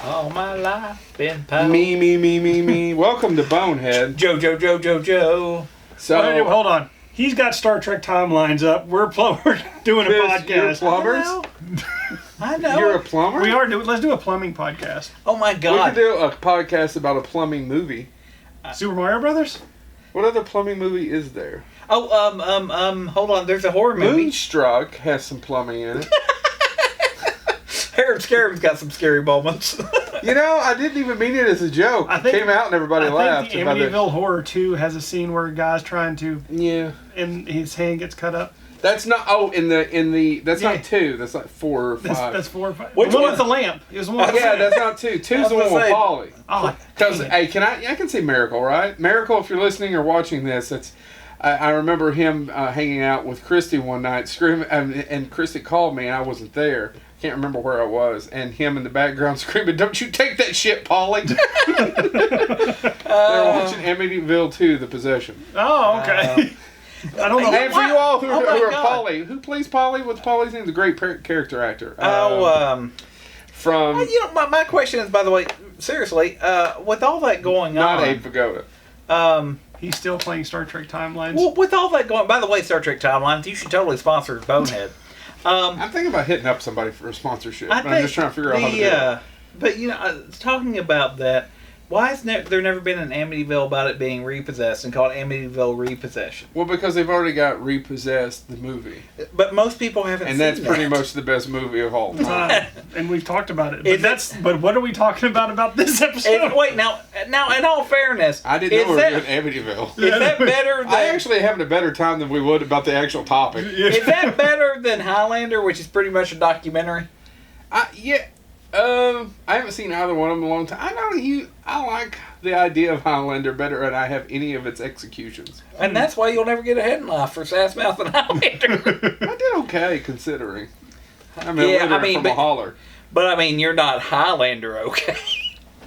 All my life been power. Me. Welcome to Bonehead. Joe. So, Wait, hold on. He's got Star Trek timelines up. We're doing a Chris, podcast. you're plumbers? I know. You're a plumber? We are doing. Let's do a plumbing podcast. Oh my We God. could do a podcast about a plumbing movie. Super Mario Brothers. What other plumbing movie is there? Oh, hold on. There's a horror movie. Moonstruck has some plumbing in it. Harold Scaram's got some scary moments. You know, I didn't even mean it as a joke. I think- It came out and everybody laughed. I think about the it. Amityville Horror 2 has a scene where a guy's trying to, Yeah. and his hand gets cut up. That's not. Oh, in the. That's Yeah. not 2. That's like 4 or 5. That's 4 or 5. Which the one one? with the lamp. It was the one with the Yeah, lamp. that's not 2. 2's the was one gonna with say- Polly. Oh, Because dang it. hey, I can see Miracle, right? Miracle, if you're listening or watching this, it's. I remember him hanging out with Christy one night, screaming, and Christy called me, and I wasn't there. Can't remember where I was, and him in the background screaming, "Don't you take that shit, Polly!" They were watching Amityville 2: The Possession. Oh, okay. I don't know. And for you all who Oh my are God. Polly, who plays Polly? What's Polly's name? The great character actor. From You know, my question is, by the way, seriously, with all that going not on, Abe Vigoda. He's still playing Star Trek timelines. well, with all that going, by the way, Star Trek Timelines, you should totally sponsor Bonehead. I'm thinking about hitting up somebody for a sponsorship. I But I'm just trying to figure out how to do it. But you know, talking about that, why has there never been an Amityville about it being repossessed and called Amityville Repossession? Well, because they've already got Repossessed, the movie. But most people haven't And seen that's that. pretty much the best movie of all time. And we've talked about it. Is But but what are we talking about this episode? Wait, now, in all fairness, I didn't know we is were that, doing Amityville. is that better than I actually having a better time than we would about the actual topic. is that better than Highlander, which is pretty much a documentary? I haven't seen either one of them in a long time. I like the idea of Highlander better than I have any of its executions. And that's why you'll never get a head in life for Sassmouth and Highlander. I did okay considering. I mean, Yeah, literally from a holler. But I mean, you're not Highlander, okay?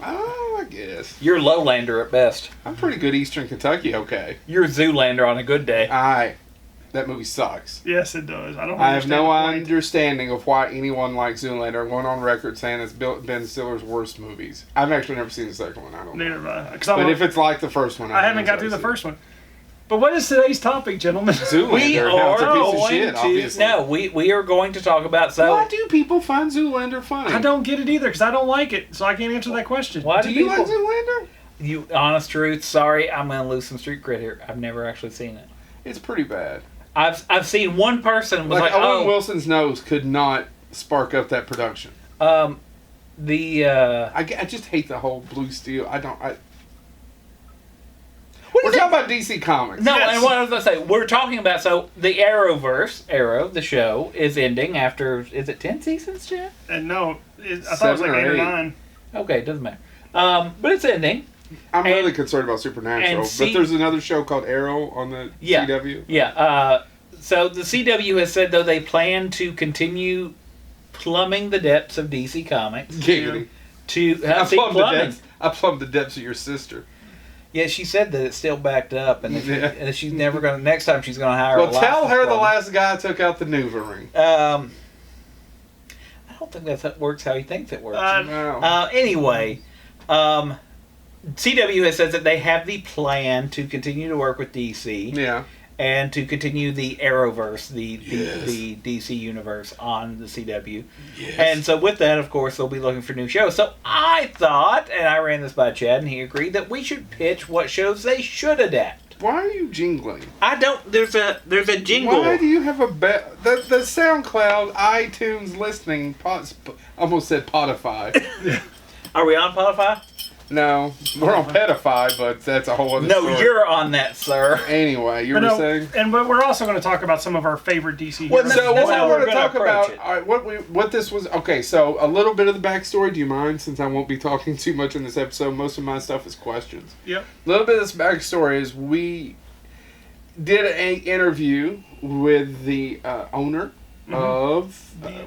Oh, I guess. You're Lowlander at best. I'm pretty good Eastern Kentucky, okay. You're Zoolander on a good day. That movie sucks. Yes, it does. I don't. I have no understand the point. understanding of why anyone likes Zoolander. I'm going on record saying it's Ben Stiller's worst movies. I've actually never seen the second one. I don't know. Neither have I. 'Cause But if it's like the first one, I haven't got through the first one. But what is today's topic, gentlemen? Zoolander. We How it's a are piece of going shit, to obviously. no. We are going to talk about Why do people find Zoolander funny? I don't get it either because I don't like it, so I can't answer that question. Why Do you people? like Zoolander? You honest truth. Sorry, I'm going to lose some street cred here. I've never actually seen it. It's pretty bad. I've seen one person was like, Owen Wilson's nose could not spark up that production. I I just hate the whole Blue Steel. We're talking about DC Comics. No, Yes. and what I was going to say, we're talking about, so the Arrow, the show, is ending after, is it 10 seasons, Jeff? And no, I thought it was 7 like or 8 or 8. 9. Okay, it doesn't matter. But it's ending. I'm And- really concerned about Supernatural, and but there's another show called Arrow on the Yeah. CW. Yeah, so the CW has said, though, they plan to continue plumbing the depths of DC Comics. Giggity. I see plumbing. I plumbed the depths of your sister. Yeah, she said that it's still backed up, and Yeah. and she's never going to, next time she's going to hire a Well, tell licensed her the plumber. last guy took out the NuvaRing. I don't think that works how he thinks it works. No. Anyway, CW has said that they have the plan to continue to work with DC Yeah. and to continue the Arrowverse, the Yes. DC universe on the CW. Yes. And so with that, of course, they'll be looking for new shows. So I thought, and I ran this by Chad, and he agreed that we should pitch what shows they should adapt. Why are you jingling? I don't. There's a jingle. Why do you have a the SoundCloud iTunes listening almost said Spotify. Are we on Spotify? No, we're on Pedify, but that's a whole other No, story. you're on that, sir. Anyway, you But were no, saying. but we're also going to talk about some of our favorite DC Well, heroes. So that's what how we we're want to gonna talk approach about, it. all right, what this was, okay, so a little bit of the backstory, do you mind, since I won't be talking too much in this episode, most of my stuff is questions. Yep. A little bit of this backstory is we did an interview with the owner of,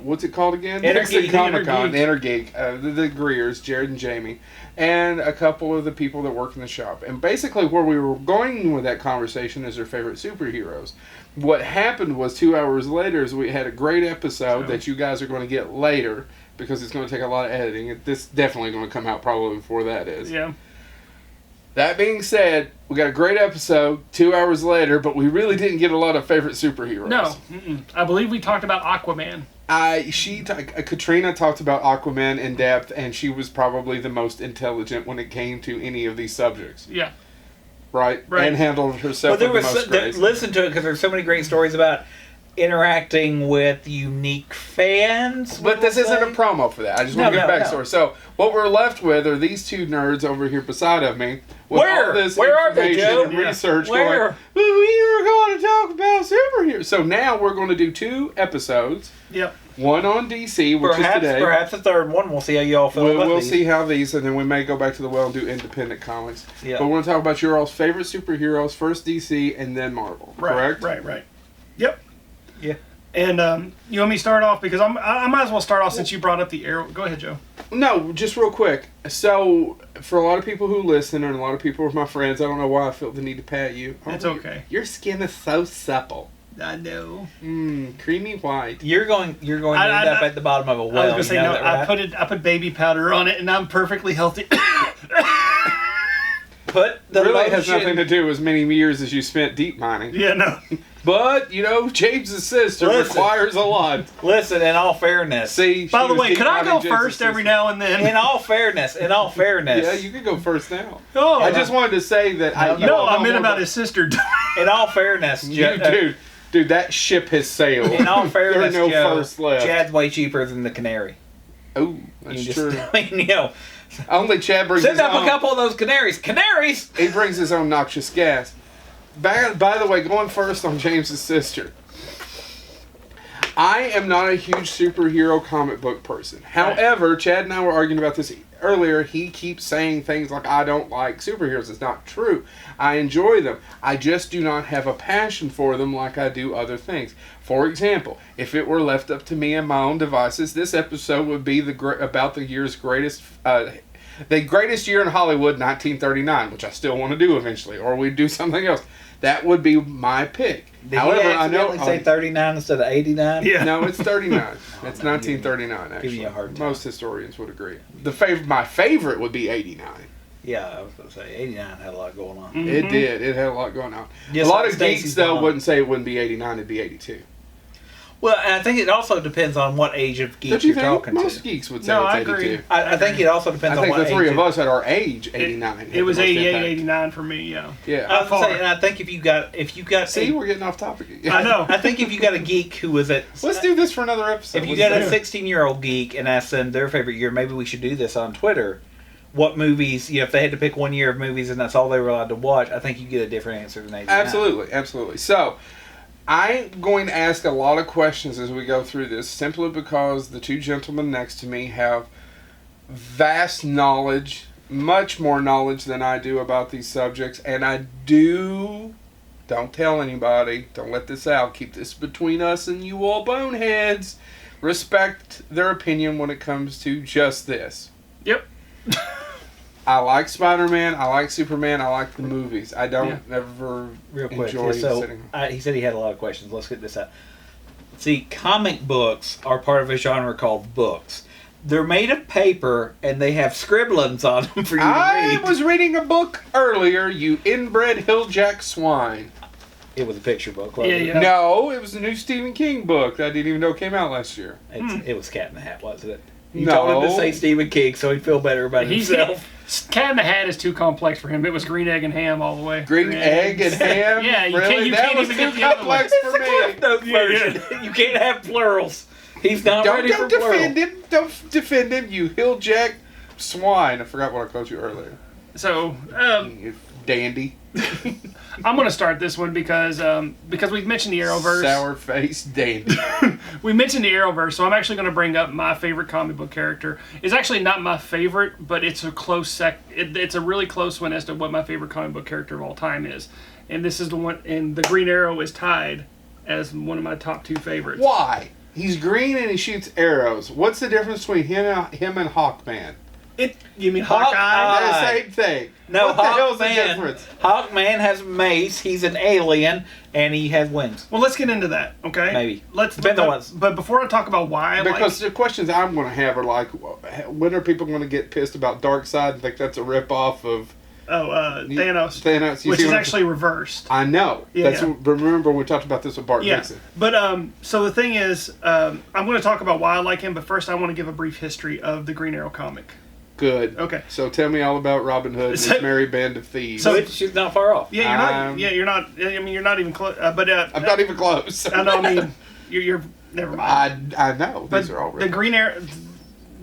what's it called again? Inner Next to Geek. Comic-Con, Inner Geek, the Greers, Jared and Jamie, and a couple of the people that work in the shop. And basically where we were going with that conversation is their favorite superheroes. What happened was 2 hours later is we had a great episode that you guys are going to get later because it's going to take a lot of editing. This definitely going to come out probably before that is. Yeah. That being said, we got a great episode 2 hours later, but we really didn't get a lot of favorite superheroes. No. I believe we talked about Aquaman. Katrina talked about Aquaman in depth, and she was probably the most intelligent when it came to any of these subjects. Yeah. Right? Right. And handled herself Well, there with was the most grace. listen to it because there's so many great stories about interacting with unique fans. But this isn't a promo for that. I just want to No, give no, backstory. no. So what we're left with are these two nerds over here beside of me with Where? all this Where are they, information Joe? and Yeah. research. Where? Going, well, we were going to talk about superheroes. So now we're going to do 2 episodes. Yep. One on DC, which is today. Perhaps the third one. We'll see how y'all feel about We'll these. see how these, and then we may go back to the well and do independent comics. Yeah. But we're going to talk about your all's favorite superheroes, first DC and then Marvel. Correct? Right. Yep. Yeah. And you want me to start off because I might as well start off since you brought up the Arrow. Go ahead, Joe. No, just real quick. So, for a lot of people who listen, and a lot of people who are my friends, I don't know why I felt the need to pat you. It's okay. Your skin is so supple. I know. Creamy white. You're going to end up at the bottom of a well. I was gonna say you know no. that, right? I put baby powder on it, and I'm perfectly healthy. Put the Really lotion. has nothing to do with as many years as you spent deep mining. Yeah, no. But, James's sister Listen. requires a lot. Listen, in all fairness. See, By she the was way, deep could I mining go James's first every sister. now and then? in all fairness. Yeah, you could go first now. Oh, I just wanted to say that no, I meant about his sister. In all fairness, Dude, that ship has sailed. In all fairness, there are no Joe, first left. Chad's way cheaper than the canary. Oh, that's You true. just, I mean, Only Chad brings send his up own. a couple of those canaries. Canaries! He brings his own noxious gas. By the way, going first on James's sister. I am not a huge superhero comic book person. However, Chad and I were arguing about this earlier. He keeps saying things like, I don't like superheroes. It's not true. I enjoy them. I just do not have a passion for them like I do other things. For example, if it were left up to me and my own devices, this episode would be about the year's greatest... the greatest year in Hollywood, 1939, which I still want to do eventually, or we'd do something else. That would be my pick. Did However, he I know accidentally say 39 instead of 89? Yeah. no, it's 39. It's 1939. Actually, Giving you a hard time. most historians would agree. My favorite would be 89. Yeah, I was going to say 89 had a lot going on. Mm-hmm. It did. It had a lot going on. Just a lot like of geeks Stacey's though mom. wouldn't say it wouldn't be 89. It'd be 82. Well, and I think it also depends on what age of geek Don't you you're think? talking Most to. geeks would say No, it's I 82. agree. I think it also depends I on think what the three age of us at our age, 89. It was had the most 88, impact. 89 for me, yeah. Yeah. I was gonna say, far? and I think if you got See, we're getting off topic again. I know. I think if you got a geek who was at Let's do this for another episode. if you Let's got do a it. 16-year-old geek and ask them their favorite year, maybe we should do this on Twitter. What movies, if they had to pick one year of movies and that's all they were allowed to watch, I think you get a different answer than 89. Absolutely. So, I'm going to ask a lot of questions as we go through this, simply because the two gentlemen next to me have vast knowledge, much more knowledge than I do about these subjects, and don't tell anybody, don't let this out, keep this between us and you all boneheads, respect their opinion when it comes to just this. Yep. I like Spider-Man, I like Superman, I like the movies. I don't ever Real quick, enjoy so sitting. he said he had a lot of questions. Let's get this out. See, comic books are part of a genre called books. They're made of paper and they have scribblings on them for you to I read. was reading a book earlier, you inbred hilljack swine. It was a picture book. Wasn't Yeah, it? yeah. No, it was a new Stephen King book that I didn't even know came out last year. It was Cat in the Hat, wasn't it? You No. told him to say Stephen King so he'd feel better about himself. Cat in the Hat is too complex for him. It was green egg and ham all the way. Green egg and ham? Yeah, you really? can't- you that can't was even too get the other one. complex for me. Note version. You can't have plurals. He's not Don't ready for defend plural. him. Don't defend him, you hilljack swine. I forgot what I called you earlier. So, You dandy. I'm going to start this one because we've mentioned the Arrowverse. Sour face dandy. We mentioned the Arrowverse, so I'm actually going to bring up my favorite comic book character. It's actually not my favorite, but it's a close it's a really close one as to what my favorite comic book character of all time is. And this is the one, and the Green Arrow is tied as one of my top 2 favorites. Why? He's green and he shoots arrows. What's the difference between him and Hawkman? You mean Hawkeye. Hawkeye? They're the same thing. No, what the hell's the Hawkman. difference? Hawkman has mace. He's an alien, and he has wings. Well, let's get into that, okay? Maybe. Let's. Depends on what's- But before I talk about why I Because the questions I'm going to have are like, when are people going to get pissed about Darkseid and think that's a ripoff of Thanos, Thanos? You which see is what I'm- actually reversed. I know. Yeah, That's yeah. What, remember we talked about this with Bart Yeah, Dixon. but so the thing is, I'm going to talk about why I like him. But first, I want to give a brief history of the Green Arrow comic. Good. Okay. So tell me all about Robin Hood and his So- merry band of thieves. So- Which she's not far off. Yeah, you're not. Yeah, You're not. I mean, you're not even close. But I'm not even close. I know. I mean, you're never mind. I know. But These are all the real. Green Arrow,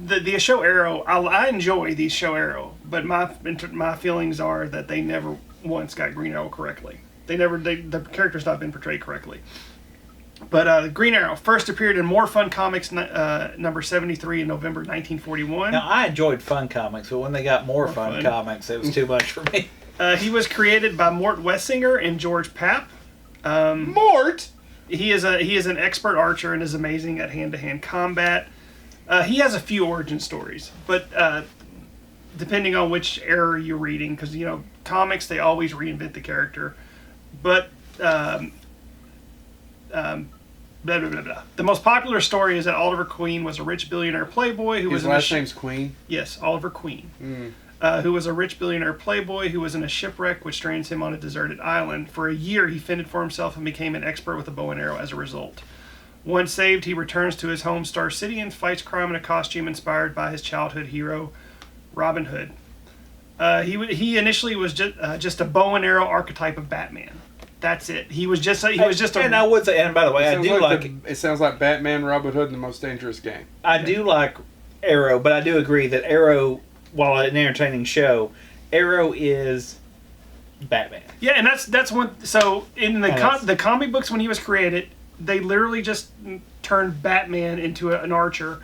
the show Arrow, I enjoy these show Arrow, but my feelings are that they never once got Green Arrow correctly. The character's not been portrayed correctly. But Green Arrow first appeared in More Fun Comics number 73 in November 1941. Now, I enjoyed Fun Comics, but when they got more fun Fun. comics, it was too much for me. He was created by Mort Wessinger and George Papp. Mort! He is an expert archer and is amazing at hand-to-hand combat. He has a few origin stories, but depending on which era you're reading, because comics they always reinvent the character. But blah, blah, blah, blah. The most popular story is that Oliver Queen was a rich billionaire playboy who His was in a last name's Queen. Yes, Oliver Queen. Who was a rich billionaire playboy who was in a shipwreck which strands him on a deserted island. For a year, he fended for himself and became an expert with a bow and arrow as a result. Once saved, he returns to his home Star City and fights crime in a costume inspired by his childhood hero, Robin Hood. He initially was just a bow and arrow archetype of Batman. That's it. He was just And I would say, and by the way, I Sounds do like like it sounds like Batman, Robin Hood, and the Most Dangerous Game. I do like Arrow, but I do agree that Arrow, while an entertaining show, Arrow is Batman. Yeah, and that's one. So in Yeah, the comic books when he was created, they literally just turned Batman into an archer,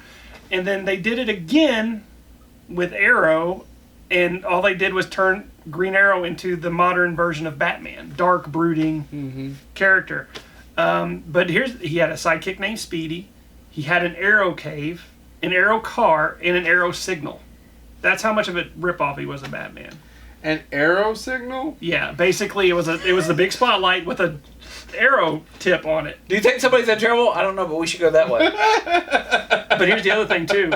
and then they did it again with Arrow, and all they did was turn Green Arrow into the modern version of Batman, dark, brooding character. But he had a sidekick named Speedy. He had an Arrow cave, an Arrow car, and an Arrow signal. That's how much of a ripoff he was of Batman. An arrow signal? Yeah, basically it was the big spotlight with a arrow tip on it. Do you think somebody's in trouble? I don't know, but we should go that way. But here's the other thing too.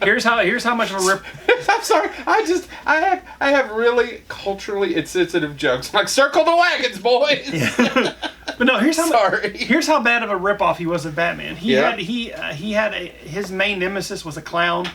Here's how much of a rip. I'm sorry. I have really culturally insensitive jokes like circle the wagons, boys. But no, Sorry. here's how bad of a ripoff he was of Batman. Yeah. His main nemesis was a clown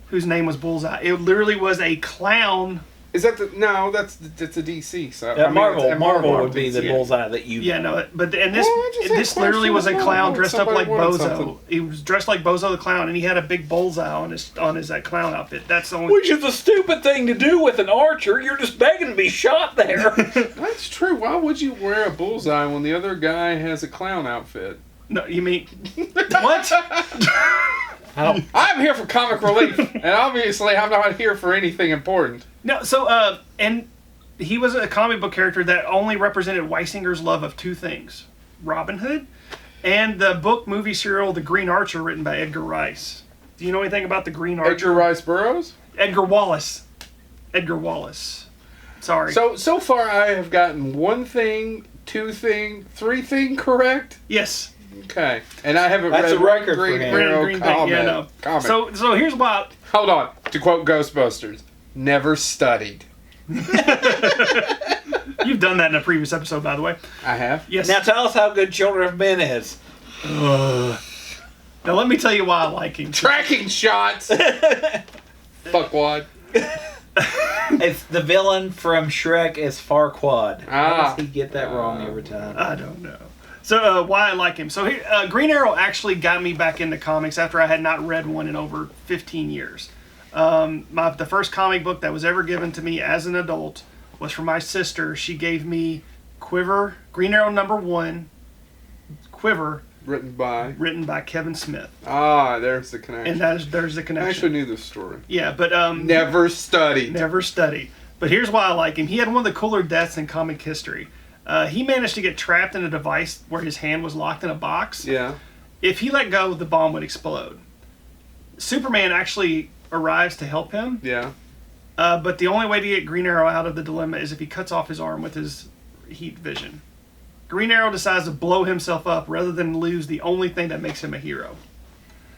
whose name was Bullseye. It literally was a clown. Is that the no? That's a DC. So Yeah, I mean, Marvel, it's a Marvel would be the DC. bullseye that you. Yeah, no, but Well, I just had this literally was a questions. clown Oh, dressed up like somebody wanted Bozo. something. He was dressed like Bozo the clown, and he had a big bullseye on his clown outfit. That's the only. Which is a stupid thing to do with an archer. You're just begging to be shot there. That's true. Why would you wear a bullseye when the other guy has a clown outfit? No, you mean what? I don't. I'm here for comic relief, and obviously I'm not here for anything important. No, so and he was a comic book character that only represented Weisinger's love of two things: Robin Hood, and the book movie serial The Green Archer, written by Edgar Rice. Do you know anything about the Green Archer? Edgar Rice Burroughs. Edgar Wallace. Edgar Wallace. Sorry. So far I have gotten one thing, two thing, three thing correct. yes. Okay, and I haven't That's read a record one Green for him. Arrow Green thing, comic. yeah, no. comic. So here's why. Hold on. To quote Ghostbusters, never studied. You've done that in a previous episode, by the way. I have. Yes. Now tell us how good Children of Men is. Now let me tell you why I like him. Tracking shots. Fuckwad. It's the villain from Shrek is Farquaad. How Ah. does he get that wrong every time? I don't know. So why I like him. So Green Arrow actually got me back into comics after I had not read one in over 15 years. The first comic book that was ever given to me as an adult was from my sister. She gave me Quiver, Green Arrow #1, Quiver, Written by. written by Kevin Smith. Ah, there's the connection. And there's the I connection. actually knew this story. Yeah, but Never studied. never studied. But here's why I like him. He had one of the cooler deaths in comic history. He managed to get trapped in a device where his hand was locked in a box. Yeah. If he let go, the bomb would explode. Superman actually arrives to help him. Yeah. But the only way to get Green Arrow out of the dilemma is if he cuts off his arm with his heat vision. Green Arrow decides to blow himself up rather than lose the only thing that makes him a hero.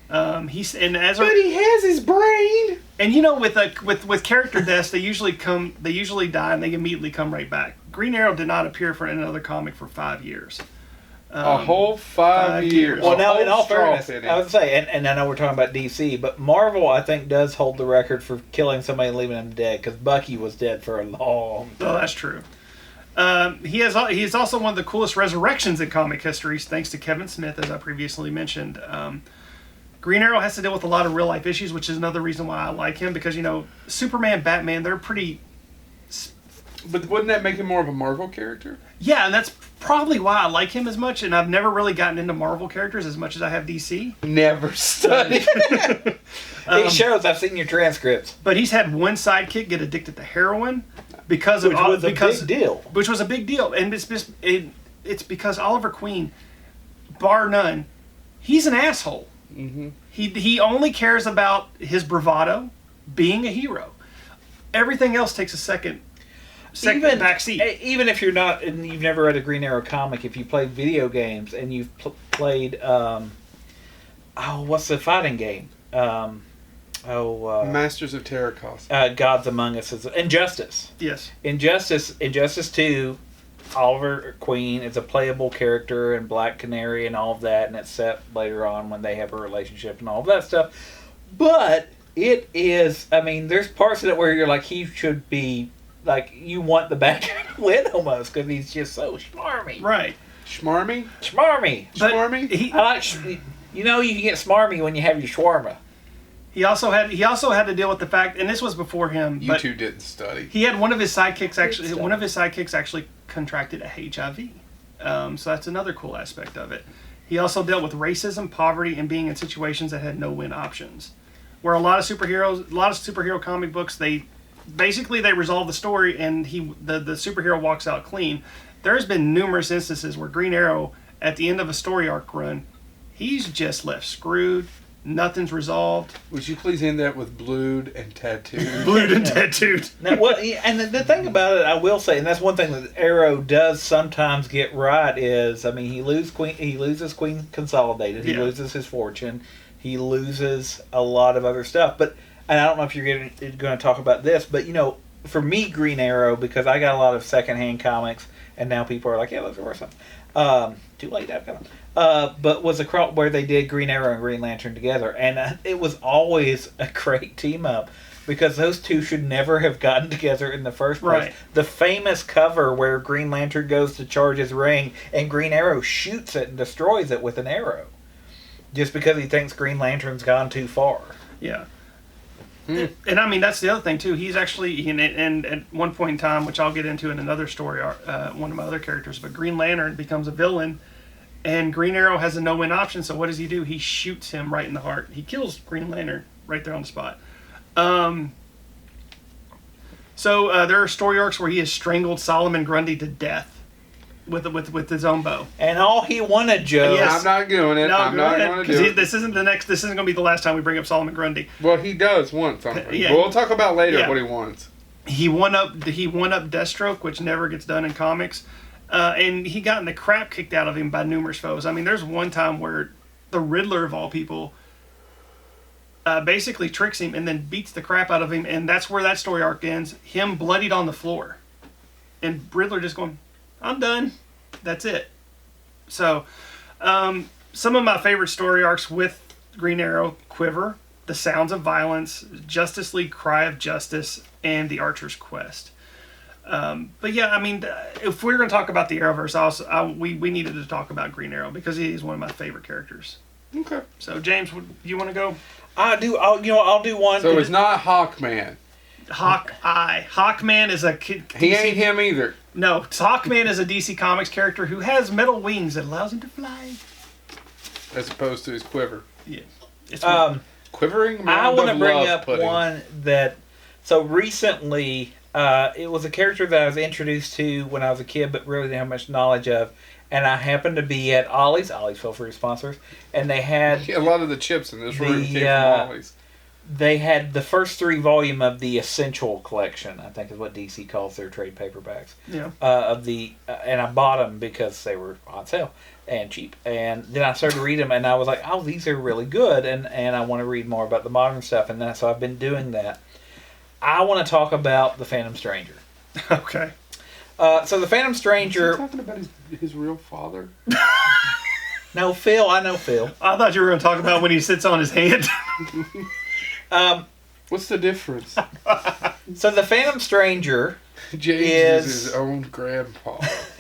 But he has his brain. And with character deaths, they usually die and they immediately come right back. Green Arrow did not appear for another comic for 5 years. A whole 5 years. Well, now, in all straw fairness, I would say, and I know we're talking about DC, but Marvel, I think, does hold the record for killing somebody and leaving them dead, because Bucky was dead for a long time. Oh, that's true. He is also one of the coolest resurrections in comic history, thanks to Kevin Smith, as I previously mentioned. Green Arrow has to deal with a lot of real-life issues, which is another reason why I like him, because, Superman, Batman, they're pretty... But wouldn't that make him more of a Marvel character? Yeah, and that's probably why I like him as much, and I've never really gotten into Marvel characters as much as I have DC. Never studied. It shows. I've seen your transcripts. But he's had one sidekick get addicted to heroin because Which was a big deal. Which was a big deal, and it's because Oliver Queen, bar none, he's an asshole. Mm-hmm. He only cares about his bravado, being a hero. Everything else takes a second backseat. Even if you're not, and you've never read a Green Arrow comic, if you played video games and you've played, what's the fighting game? Masters of Terracosta. Gods Among Us is Injustice. Yes. Injustice 2, Oliver Queen is a playable character, and Black Canary and all of that, and it's set later on when they have a relationship and all of that stuff. But it is, there's parts of it where you're like, he should be, like, you want the bad guy to win almost, because he's just so smarmy. Right. Schmarmy? Smarmy. But Schmarmy? I like, you can get smarmy when you have your shawarma. He also had to deal with the fact, and this was before him. You two didn't study. He had one of his sidekicks actually contracted HIV. So that's another cool aspect of it. He also dealt with racism, poverty, and being in situations that had no win options. Where a lot of superhero comic books, they resolve the story and the superhero walks out clean. There's been numerous instances where Green Arrow, at the end of a story arc run, he's just left screwed. Nothing's resolved. Would you please end that with blued and tattooed? Blued and tattooed. Now, and the thing about it, I will say, and that's one thing that Arrow does sometimes get right is, he loses Queen Consolidated, he loses his fortune, he loses a lot of other stuff. But, and I don't know if you're going to talk about this, but for me, Green Arrow, because I got a lot of secondhand comics, and now people are like, yeah, those are worth something. Too late, I've got them. But was a crop where they did Green Arrow and Green Lantern together, and it was always a great team up because those two should never have gotten together in the first place. Right. The famous cover where Green Lantern goes to charge his ring and Green Arrow shoots it and destroys it with an arrow, just because he thinks Green Lantern's gone too far. Yeah. And that's the other thing too. He's actually, and at one point in time, which I'll get into in another story, one of my other characters, but Green Lantern becomes a villain, and Green Arrow has a no-win option. So what does he do? He shoots him right in the heart. He kills Green Lantern right there on the spot. So there are story arcs where he has strangled Solomon Grundy to death with his own bow. And all he wanted, Joe. Yes. I'm not doing it. No, I'm not going to do it. This isn't going to be the last time we bring up Solomon Grundy. Well, he does want something. Yeah. We'll talk about later Yeah. what he wants. He won up Deathstroke, which never gets done in comics. And he gotten the crap kicked out of him by numerous foes. There's one time where the Riddler, of all people, basically tricks him and then beats the crap out of him, and that's where that story arc ends. Him bloodied on the floor. And Riddler just going, I'm done. That's it. So, some of my favorite story arcs with Green Arrow: Quiver, The Sounds of Violence, Justice League: Cry of Justice, and The Archer's Quest. But yeah, if we're going to talk about the Arrowverse, we needed to talk about Green Arrow because he is one of my favorite characters. Okay. So, James, you want to go? I do. I'll do one. So it's not Hawkman. Hawkeye. Hawkman is a kid. He ain't him either. No, Hawkman is a DC Comics character who has metal wings that allows him to fly. As opposed to his quiver. Yeah. It's Quivering I mound want to of bring love up pudding. one that. So recently, it was a character that I was introduced to when I was a kid, but really didn't have much knowledge of. And I happened to be at Ollie's, feel free sponsors, and they had A lot of the chips in this room came from Ollie's. they had the first 3 volume of the Essential Collection, I think is what DC calls their trade paperbacks. Yeah. And I bought them because they were on sale and cheap. And then I started to read them, and I was like, oh, these are really good, and I want to read more about the modern stuff. And so I've been doing that. I want to talk about the Phantom Stranger. Okay. So the Phantom Stranger. Is he talking about his real father? No, Phil. I know Phil. I thought you were going to talk about when he sits on his hand. What's the difference? So the Phantom Stranger James is his own grandpa.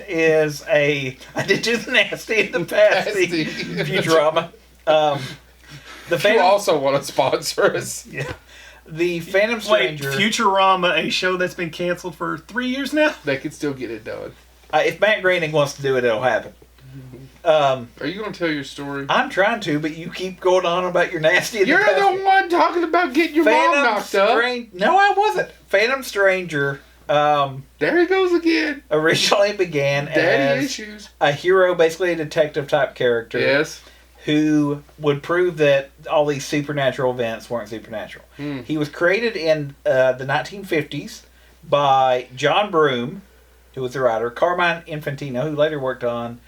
is a. I did do the nasty in the past. Nasty. Futurama. The You Phantom. also want to sponsor us? Yeah. The Phantom Wait, Stranger. Futurama, a show that's been canceled for 3 years now? They can still get it done. If Matt Groening wants to do it, it'll happen. Are you going to tell your story? I'm trying to, but you keep going on about your nasty. You're the one talking about getting your mom knocked up. No, I wasn't. Phantom Stranger. There he goes again. Originally began Daddy as issues. a hero, basically a detective type character. Yes. Who would prove that all these supernatural events weren't supernatural. He was created in the 1950s by John Broome, who was the writer, Carmine Infantino, who later worked on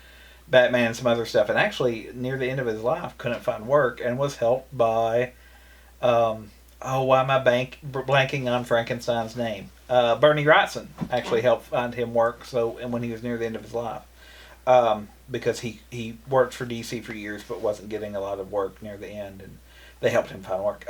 Batman and some other stuff, and actually near the end of his life couldn't find work and was helped by why am I blanking on Frankenstein's name? Bernie Wrightson actually helped find him work. And when he was near the end of his life, because he worked for DC for years but wasn't getting a lot of work near the end, and they helped him find work.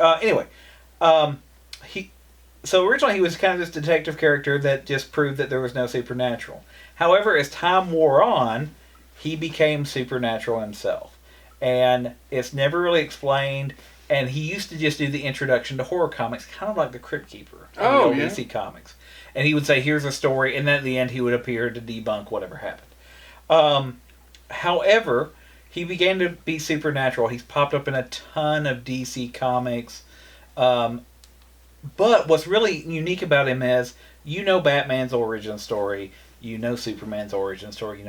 So originally he was kind of this detective character that just proved that there was no supernatural. However, as time wore on, he became supernatural himself. And it's never really explained. And he used to just do the introduction to horror comics, kind of like the Crypt Keeper in the old DC Comics. And he would say, here's a story, and then at the end he would appear to debunk whatever happened. However, he began to be supernatural. He's popped up in a ton of DC Comics. But what's really unique about him is, Batman's origin story, Superman's origin story,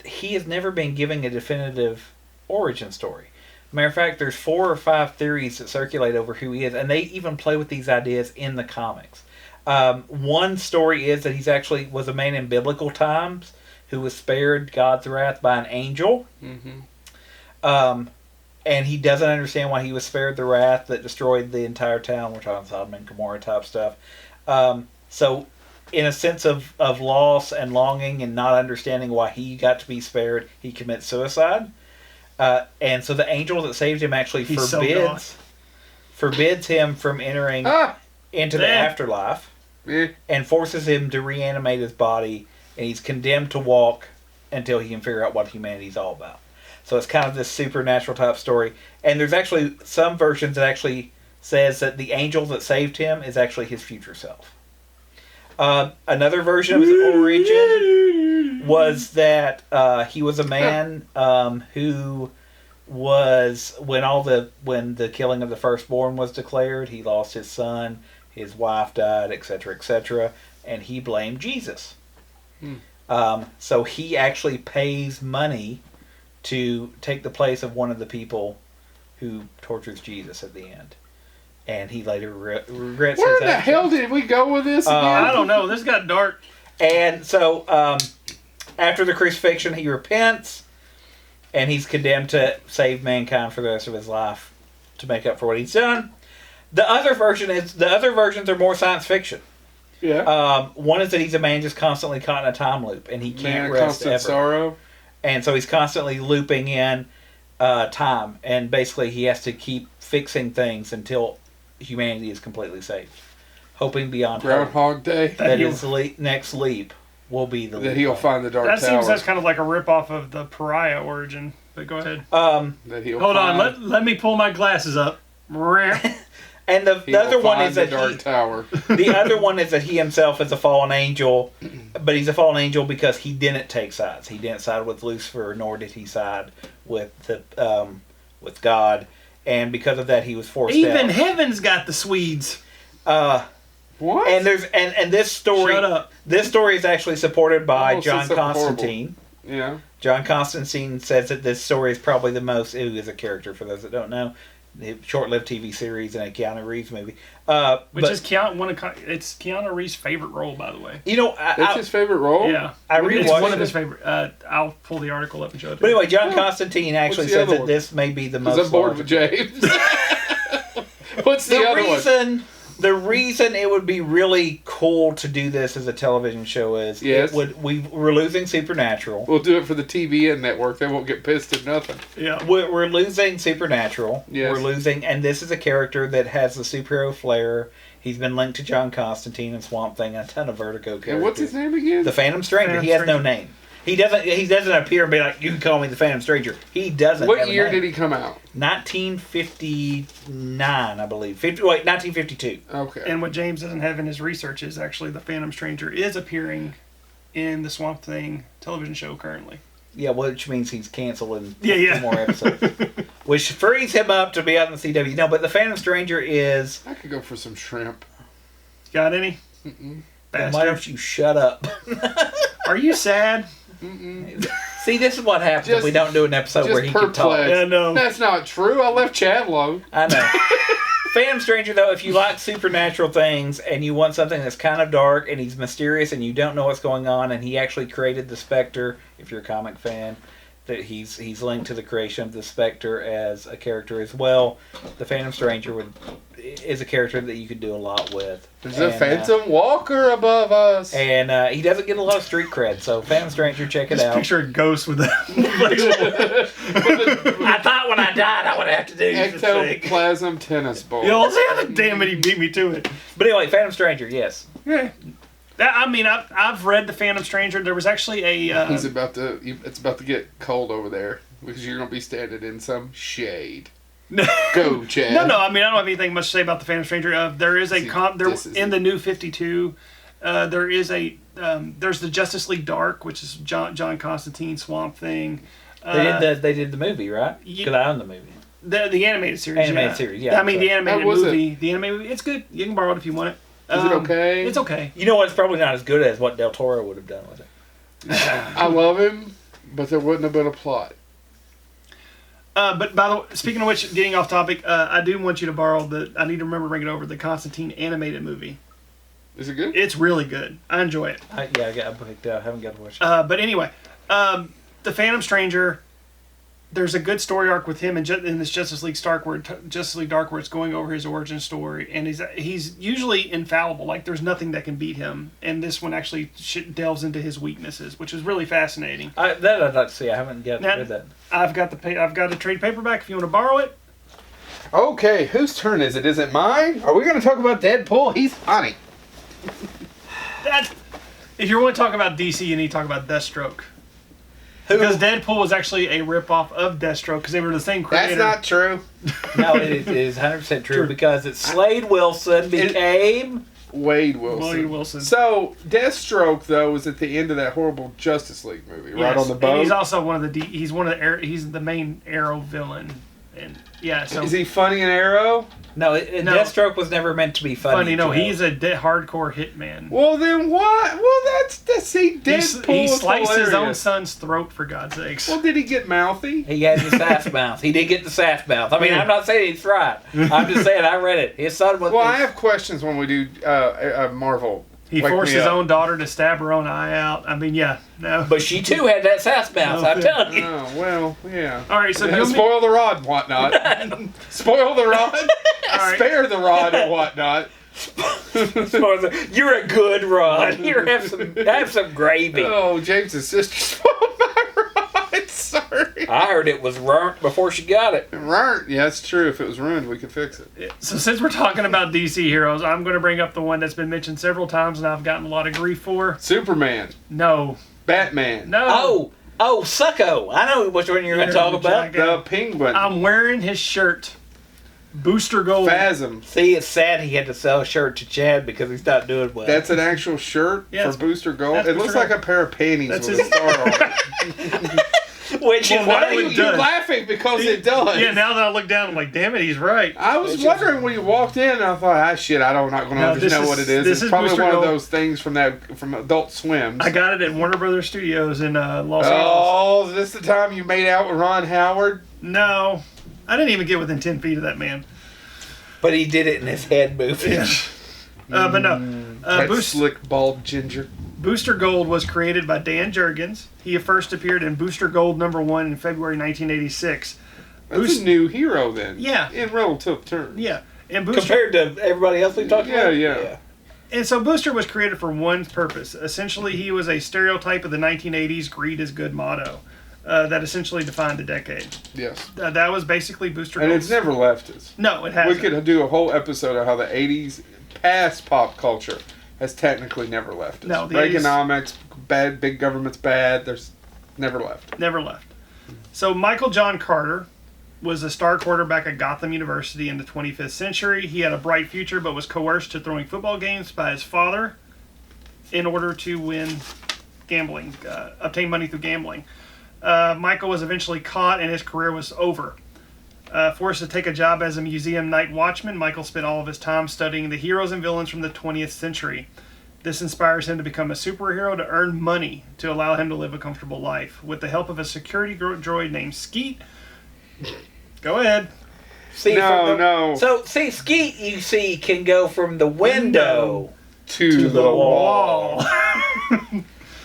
he has never been given a definitive origin story. Matter of fact, there's 4 or 5 theories that circulate over who he is, and they even play with these ideas in the comics. One story is that he's actually was a man in biblical times who was spared God's wrath by an angel. Mm-hmm. And he doesn't understand why he was spared the wrath that destroyed the entire town. We're talking Sodom and Gomorrah type stuff. So in a sense of loss and longing and not understanding why he got to be spared, he commits suicide. And so the angel that saved him actually forbids him from entering into the afterlife and forces him to reanimate his body, and he's condemned to walk until he can figure out what humanity's all about. So it's kind of this supernatural type story. And there's actually some versions that actually says that the angel that saved him is actually his future self. Another version of his origin was that he was a man who was when the killing of the firstborn was declared, he lost his son, his wife died, etc., and he blamed Jesus. So he actually pays money to take the place of one of the people who tortures Jesus at the end. And he later regrets Where his in the action. hell did we go with this again? I don't know. This got dark. And so, after the crucifixion, he repents, and he's condemned to save mankind for the rest of his life to make up for what he's done. The other versions are more science fiction. Yeah. One is that he's a man just constantly caught in a time loop, and he can't rest constant ever. sorrow. And so he's constantly looping in time, and basically he has to keep fixing things until humanity is completely saved, hoping beyond hope Groundhog Day. that his next leap will be the That leap he'll home. find the Dark That Tower. seems that's kind of like a ripoff of the Pariah origin. But go ahead. That he'll Hold on. find, Let me pull my glasses up. And the he'll other one find is the that Dark Tower. the other one is that he himself is a fallen angel, but he's a fallen angel because he didn't take sides. He didn't side with Lucifer, nor did he side with with God, and because of that, he was forced Even out. heaven's got the Swedes. What? And there's and this story. Shut up. This story is actually supported by Almost said John something horrible. Constantine. Yeah. John Constantine says that this story is probably the most. Who is a character for those that don't know. short-lived TV series and a Keanu Reeves movie. Which is it's Keanu Reeves' favorite role, by the way. You know, That's his favorite role? Yeah. I It's rewatched one of it. his favorite. I'll pull the article up and show it to But you. anyway, John Constantine actually What's the says other that one? this may be the Because most I'm bored with James. What's the other one? The reason it would be really cool to do this as a television show is Yes. we're losing Supernatural. We'll do it for the TVN network. They won't get pissed at nothing. Yeah. We're losing Supernatural. Yes. We're losing, and this is a character that has the superhero flair. He's been linked to John Constantine and Swamp Thing, and a ton of Vertigo characters. And what's his name again? The Phantom Stranger. Phantom He has no Stranger. name. He doesn't appear and be like, you can call me the Phantom Stranger. He doesn't. What have a year name. did he come out? 1959, I believe. 1952. Okay. And what James doesn't have in his research is actually the Phantom Stranger is appearing in the Swamp Thing television show currently. Yeah, which means he's canceling Yeah. more episodes. Which frees him up to be out in the CW. No, but the Phantom Stranger is... I could go for some shrimp. Got any? Then Bastard. why don't you shut up? Are you sad? See, this is what happens if we don't do an episode where he can talk. perplexed. Yeah, no. That's not true. I left Chad alone. I know. Phantom Stranger, though, if you like supernatural things and you want something that's kind of dark and he's mysterious and you don't know what's going on, and he actually created the Spectre, if you're a comic fan, that he's linked to the creation of the Spectre as a character as well. The Phantom Stranger is a character that you could do a lot with. There's a Phantom Walker above us. And he doesn't get a lot of street cred, so Phantom Stranger, check it Just out. picture a ghost with that. I thought when I died I would have to do this thing. Ectoplasm tennis ball. Yo, damn it, he beat me to it. But anyway, Phantom Stranger, yes. Yeah. I've read the Phantom Stranger. There was actually a. It's about to get cold over there because you're gonna be standing in some shade. Go, Chad. No. I mean, I don't have anything much to say about the Phantom Stranger. There is a See, this is in it. the New 52. There is there's the Justice League Dark, which is John Constantine, Swamp Thing. They did the movie, right? Because I own the movie. The animated series. Animated series, yeah. I mean, the animated How was movie. The animated movie. It's good. You can borrow it if you want it. Is it okay? It's okay. You know what? It's probably not as good as what Del Toro would have done with it. I love him, but there wouldn't have been a plot. But by the way, speaking of which, getting off topic, I do want you to borrow I need to remember to bring it over, the Constantine animated movie. Is it good? It's really good. I enjoy it. I picked up. I haven't got to watch it. But anyway, the Phantom Stranger, there's a good story arc with him in this Justice League Dark where it's going over his origin story, and he's usually infallible. Like there's nothing that can beat him, and this one actually delves into his weaknesses, which is really fascinating. That I'd like to see. I haven't got Now, read that. I've got a trade paperback if you want to borrow it. Okay, whose turn is it? Is it mine? Are we going to talk about Deadpool? He's funny. If you want to talk about DC, you need to talk about Deathstroke. Because Deadpool was actually a ripoff of Deathstroke because they were the same creator. That's not true. No, it is 100% true because it's Slade Wilson became... Wade Wilson. Wade Wilson. So, Deathstroke, though, was at the end of that horrible Justice League movie, right Yes, on the boat. And he's also he's the main Arrow villain. And yeah, so Is he funny in Arrow? No, No. Deathstroke was never meant to be funny. No, you know. he's a hardcore hitman. Well, then what? Well, that's see, Deadpool He is sliced his own hilarious. son's throat, for God's sakes. Well, did he get mouthy? He had the sass mouth. He did get the sass mouth. I mean, I'm not saying he's right. I'm just saying I read it. His son was... Well, I have questions when we do Marvel. He Wake forced me his up. own daughter to stab her own eye out. I mean, yeah, no. But she too had that sass mouth, I'm Okay. telling you. Oh, well, yeah. All right, so Yeah, you and me- spoil the rod and whatnot. Spoil the rod. right. Spare the rod and whatnot. You're a good Rod. Here, have some gravy. Oh, James's sister spoiled my rod. Sorry. I heard it was burnt before she got it. Right. Yeah, it's true. If it was ruined, we could fix it. So since we're talking about DC heroes, I'm going to bring up the one that's been mentioned several times and I've gotten a lot of grief for. Superman. No. Batman. No. Oh, Sucko. I know which one you're going to talk about. The Penguin. I'm wearing his shirt. Booster Gold. Phasm. See, it's sad he had to sell a shirt to Chad because he's not doing well. That's an actual shirt Yeah, for it's- Booster Gold. that's It looks Booster like Gold. a pair of panties That's with his- a star on it. Which is Well, why that You're would does. laughing because it does. Yeah, now that I look down, I'm like, damn it, he's right. I was wondering when you walked in, and I thought, shit, I'm not going to No, this know is- what it is. this It's is probably Booster one of Gold. those things from Adult Swim. I got it at Warner Brothers Studios in Los Angeles. Oh, is this the time you made out with Ron Howard? No. I didn't even get within 10 feet of that man. But he did it in his head moving. Yeah. But no. That slick, bald ginger. Booster Gold was created by Dan Jurgens. He first appeared in Booster Gold #1 in February 1986. That's a new hero then. Yeah. In relative terms. Yeah. And Booster, Compared to everybody else we talked about? Yeah. And so Booster was created for one purpose. Essentially, he was a stereotype of the 1980s greed is good motto that essentially defined the decade. Yes. That was basically Booster And Gold. it's never left us. No, it We hasn't. could do a whole episode of how the 80s past pop culture has technically never left us. No, the 80s Reaganomics, bad, big government's bad. There's never left. Never left. So Michael John Carter was a star quarterback at Gotham University in the 25th century. He had a bright future, but was coerced to throwing football games by his father in order to win gambling, obtain money through gambling. Michael was eventually caught, and his career was over. Forced to take a job as a museum night watchman, Michael spent all of his time studying the heroes and villains from the 20th century. This inspires him to become a superhero to earn money to allow him to live a comfortable life. With the help of a security droid named Skeet. Go ahead. See, No. So, see, Skeet, you see, can go from the window To the wall. Wall.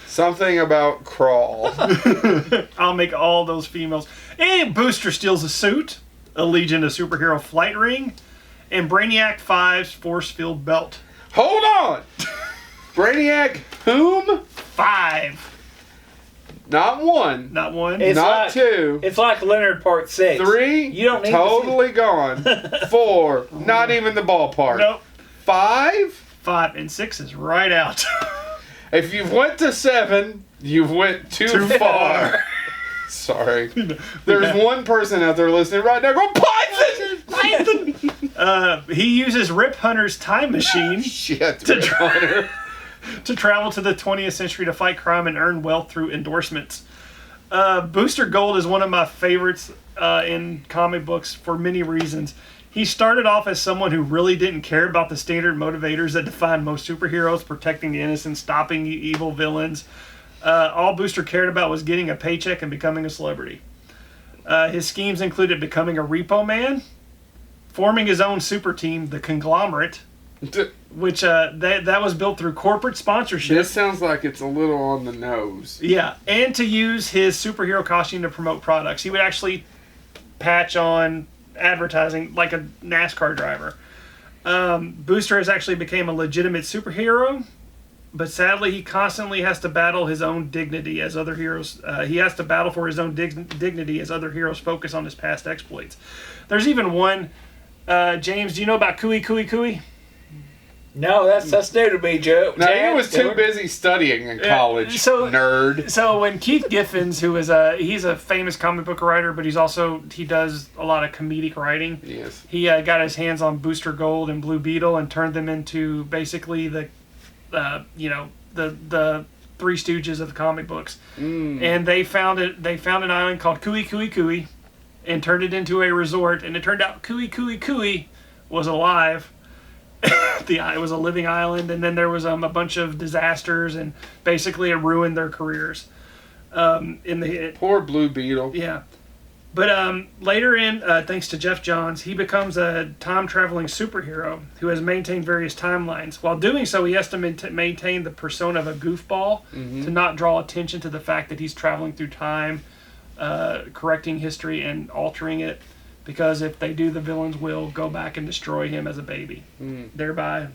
Something about crawl. I'll make all those females. And Booster steals a suit, a Legion of Superhero flight ring, and Brainiac 5's force field belt. Hold on! Brainiac whom? 5. Not one. Not one. It's not like- two. It's like Leonard Part 6. 3. You don't need totally gone. 4. Not even the ballpark. Nope. 5. 5 and 6 is right out. If you've went to 7, you've went too far. Sorry. There's one person out there listening right now going, Python! He uses Rip Hunter's time machine Shit. To Rip Hunter. to travel to the 20th century to fight crime and earn wealth through endorsements. Booster Gold is one of my favorites in comic books for many reasons. He started off as someone who really didn't care about the standard motivators that define most superheroes, protecting the innocent, stopping evil villains. All Booster cared about was getting a paycheck and becoming a celebrity. His schemes included becoming a repo man, forming his own super team, the Conglomerate, which that was built through corporate sponsorship. This sounds like it's a little on the nose. Yeah, and to use his superhero costume to promote products. He would actually patch on advertising like a NASCAR driver. Booster has actually become a legitimate superhero, but sadly he constantly has to battle his own dignity as other heroes. He has to battle for his own dignity as other heroes focus on his past exploits. There's even one. James, do you know about Kui Kui Kui? No, that's new to me, Joe. Now, Jack, he was too Dillard? busy studying in college, so- nerd. So when Keith Giffens, who is he's a famous comic book writer, but he does a lot of comedic writing. Yes. He got his hands on Booster Gold and Blue Beetle and turned them into basically the Three Stooges of the comic books. And they found an island called Kui Kui Kui, and turned it into a resort. And it turned out Kui Kui Kui was alive. It was a living island, and then there was a bunch of disasters, and basically it ruined their careers. Poor Blue Beetle. Yeah. But later in, thanks to Jeff Johns, he becomes a time-traveling superhero who has maintained various timelines. While doing so, he has to maintain the persona of a goofball to not draw attention to the fact that he's traveling through time, correcting history and altering it. Because if they do, the villains will go back and destroy him as a baby, thereby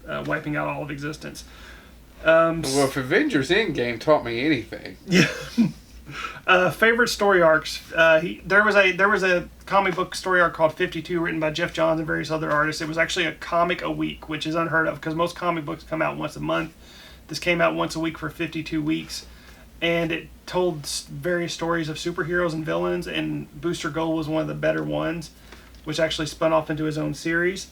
wiping out all of existence. Well, if Avengers Endgame taught me anything. Favorite story arcs. There was a comic book story arc called 52 written by Jeff Johns and various other artists. It was actually a comic a week, which is unheard of because most comic books come out once a month. This came out once a week for 52 weeks. And it told various stories of superheroes and villains, and Booster Gold was one of the better ones, which actually spun off into his own series.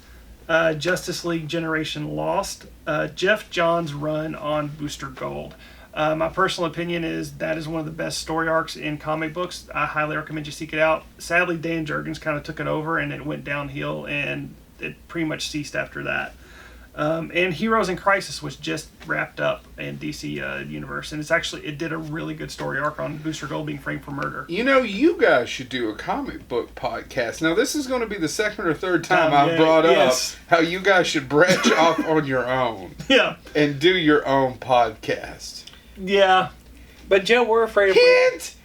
Justice League Generation Lost. Jeff Johns' run on Booster Gold. My personal opinion is that is one of the best story arcs in comic books. I highly recommend you seek it out. Sadly, Dan Jurgens kind of took it over, and it went downhill, and it pretty much ceased after that. And Heroes in Crisis was just wrapped up in DC Universe, and it did a really good story arc on Booster Gold being framed for murder. You know, you guys should do a comic book podcast. Now, this is going to be the second or third time I've brought up how you guys should branch off on your own. Yeah. And do your own podcast. Yeah. But Joe, we're afraid. Hint!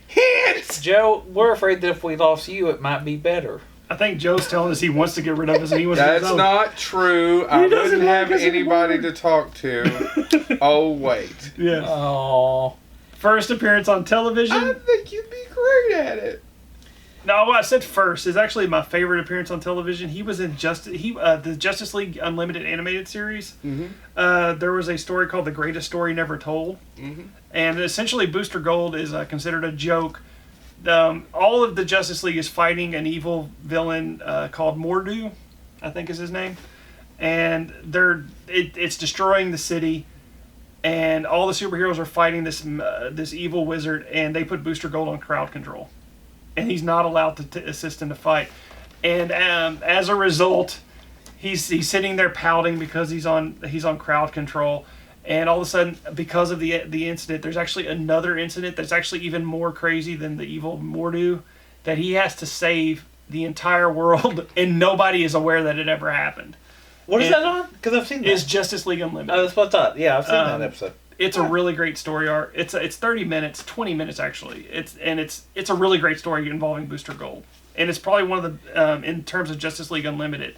Joe, we're afraid that if we lost you, it might be better. I think Joe's telling us he wants to get rid of us and he wants to That's not true. I wouldn't have anybody to talk to. Oh, wait. Yeah. Oh. First appearance on television. I think you'd be great at it. No, what I said first is actually my favorite appearance on television. He was in the Justice League Unlimited animated series. Mm-hmm. There was a story called The Greatest Story Never Told. Mm-hmm. And essentially Booster Gold is considered a joke. All of the Justice League is fighting an evil villain called Mordo, I think is his name. And it's destroying the city. And all the superheroes are fighting this evil wizard, and they put Booster Gold on crowd control. And he's not allowed to assist in the fight. And as a result, he's sitting there pouting because he's on crowd control. And all of a sudden, because of the incident, there's actually another incident that's actually even more crazy than the evil Mordo, that he has to save the entire world, and nobody is aware that it ever happened. What is that on? Because I've seen that. It's Justice League Unlimited. Oh, that's what I thought. Yeah, I've seen that episode. It's a really great story arc. It's 30 minutes, 20 minutes actually. It's a really great story involving Booster Gold, and it's probably one of the in terms of Justice League Unlimited,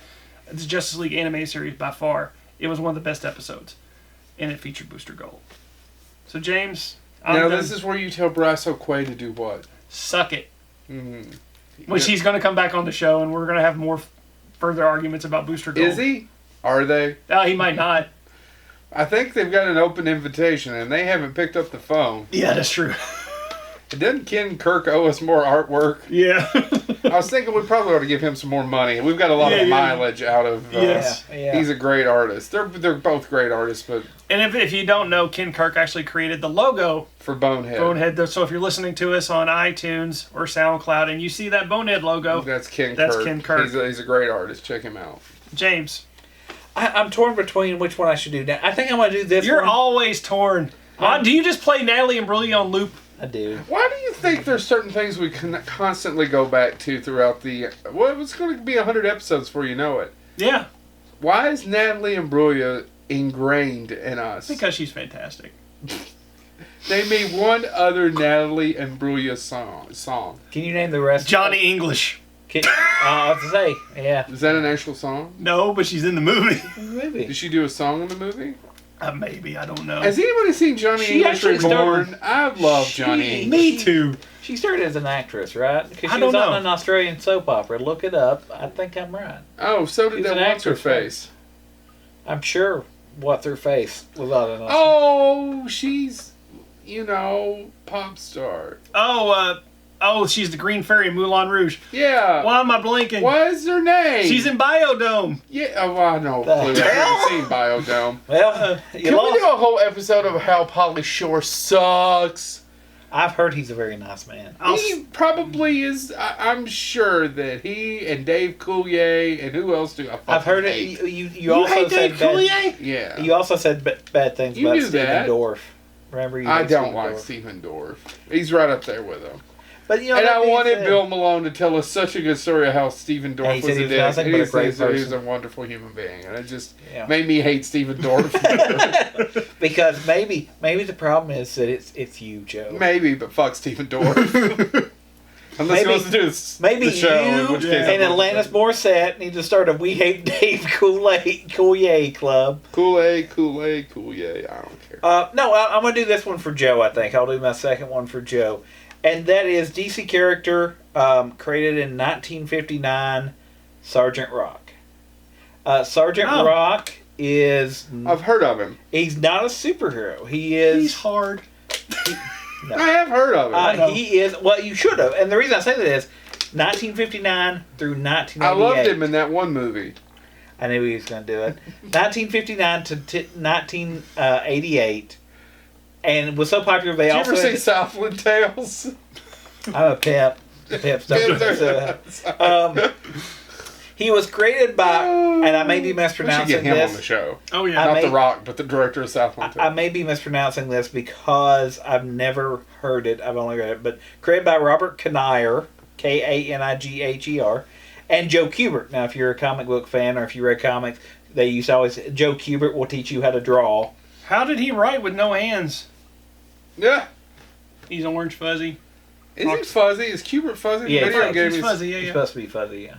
the Justice League anime series by far. It was one of the best episodes, and it featured Booster Gold. So James, this is where you tell Bryce O'Quay to do what? Suck it. Mm-hmm. Which he's going to come back on the show, and we're going to have more further arguments about Booster Gold. Is he? Are they? He might not. I think they've got an open invitation, and they haven't picked up the phone. Yeah, that's true. Doesn't Ken Kirk owe us more artwork? Yeah. I was thinking we probably ought to give him some more money. We've got a lot of mileage out of. Yes. Yeah. He's a great artist. They're both great artists, but. And if you don't know, Ken Kirk actually created the logo for Bonehead. So if you're listening to us on iTunes or SoundCloud and you see that Bonehead logo, that's Ken Kirk. That's Ken Kirk. He's a great artist. Check him out. James. I'm torn between which one I should do now. I think I'm going to do this You're one. always torn. Do you just play Natalie Imbruglia on loop? I do. Why do you think there's certain things we can constantly go back to throughout the... Well, it's going to be 100 episodes before you know it. Yeah. Why is Natalie Imbruglia ingrained in us? Because she's fantastic. Name me one other Natalie Imbruglia song. Can you name the rest? Johnny English. I have to say, yeah. Is that an actual song? No, but she's in the movie. Maybe. Did she do a song in the movie? Maybe, I don't know. Has anybody seen Johnny She English actually Reborn? I love Johnny English. Me too. She started as an actress, right? Because I she don't was on know. an Australian soap opera. Look it up. I think I'm right. Oh, so did She's that an What's-Her-Face. I'm sure What's Her Face was on an Australian. Oh, she's, pop star. She's the Green Fairy in Moulin Rouge. Yeah. Why am I blinking? What is her name? She's in Biodome. Yeah, I know. The I've hell? never seen Biodome. Well, you Can we lost. do a whole episode of how Pauly Shore sucks? I've heard he's a very nice man. He probably is. I'm sure that he and Dave Coulier and who else do I fucking I've heard it. hate? You also said bad. Yeah. You also said bad things You about knew Stephen that. Dorff. Remember? I hate don't Stephen like Dorff. Stephen Dorff. He's right up there with him. But And that I being wanted said- Bill Malone to tell us such a good story of how Stephen Yeah, he Dorff said was he a was dick. nothing but a great He was a person. wonderful human being, and it just Yeah. made me hate Stephen Dorff. Because maybe the problem is that it's you, Joe. Maybe, but fuck Stephen Dorff. Unless he Maybe- wants to do this, Maybe the show, in you which case and I'm Atlantis Morissette need to start a We Hate Dave Coulier club. Kool-Aid, I don't care. No, I'm going to do this one for Joe, I think. I'll do my second one for Joe. And that is DC character created in 1959, Sergeant Rock. Sergeant Oh. Rock is... I've heard of him. He's not a superhero. He is... He's hard. No. I have heard of him. He is... Well, you should have. And the reason I say that is 1959 through 1988. I loved him in that one movie. I knew he was going to do it. 1959 to 1988. And was so popular they Did you also... ever see Southland Tales? I'm a pimp. Pimp stuff. So, He was created by, and I may be We should mispronouncing get him this. on the show. Oh yeah. Not may- The Rock, but the director of Southland. I may be mispronouncing this because I've never heard it. I've only read it. But created by Robert Kaniger, Kanigher, and Joe Kubert. Now, if you're a comic book fan or if you read comics, they used to always, Joe Kubert will teach you how to draw. How did he write with no hands? Yeah. He's orange fuzzy. Is he fuzzy? Is Kubert fuzzy? Yeah, Video he's game He's is- fuzzy. Yeah, He's yeah. supposed to be fuzzy, yeah.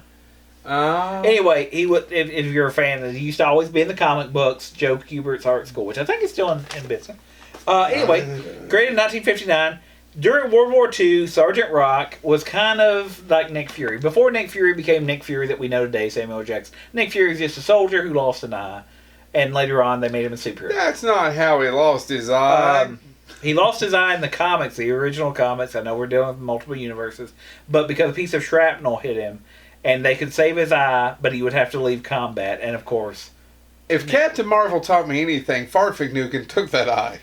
Oh. Anyway, he would. If you're a fan, he used to always be in the comic books. Joe Kubert's Art School, which I think is still in business. Anyway, created in 1959. During World War II, Sergeant Rock was kind of like Nick Fury. Before Nick Fury became Nick Fury that we know today, Samuel L. Jackson. Nick Fury is just a soldier who lost an eye, and later on they made him a superhero. That's not how he lost his eye. He lost his eye in the comics, the original comics. I know we're dealing with multiple universes, but because a piece of shrapnel hit him, and they could save his eye, but he would have to leave combat. And of course, If Captain Marvel taught me anything, Farfignugan took that eye.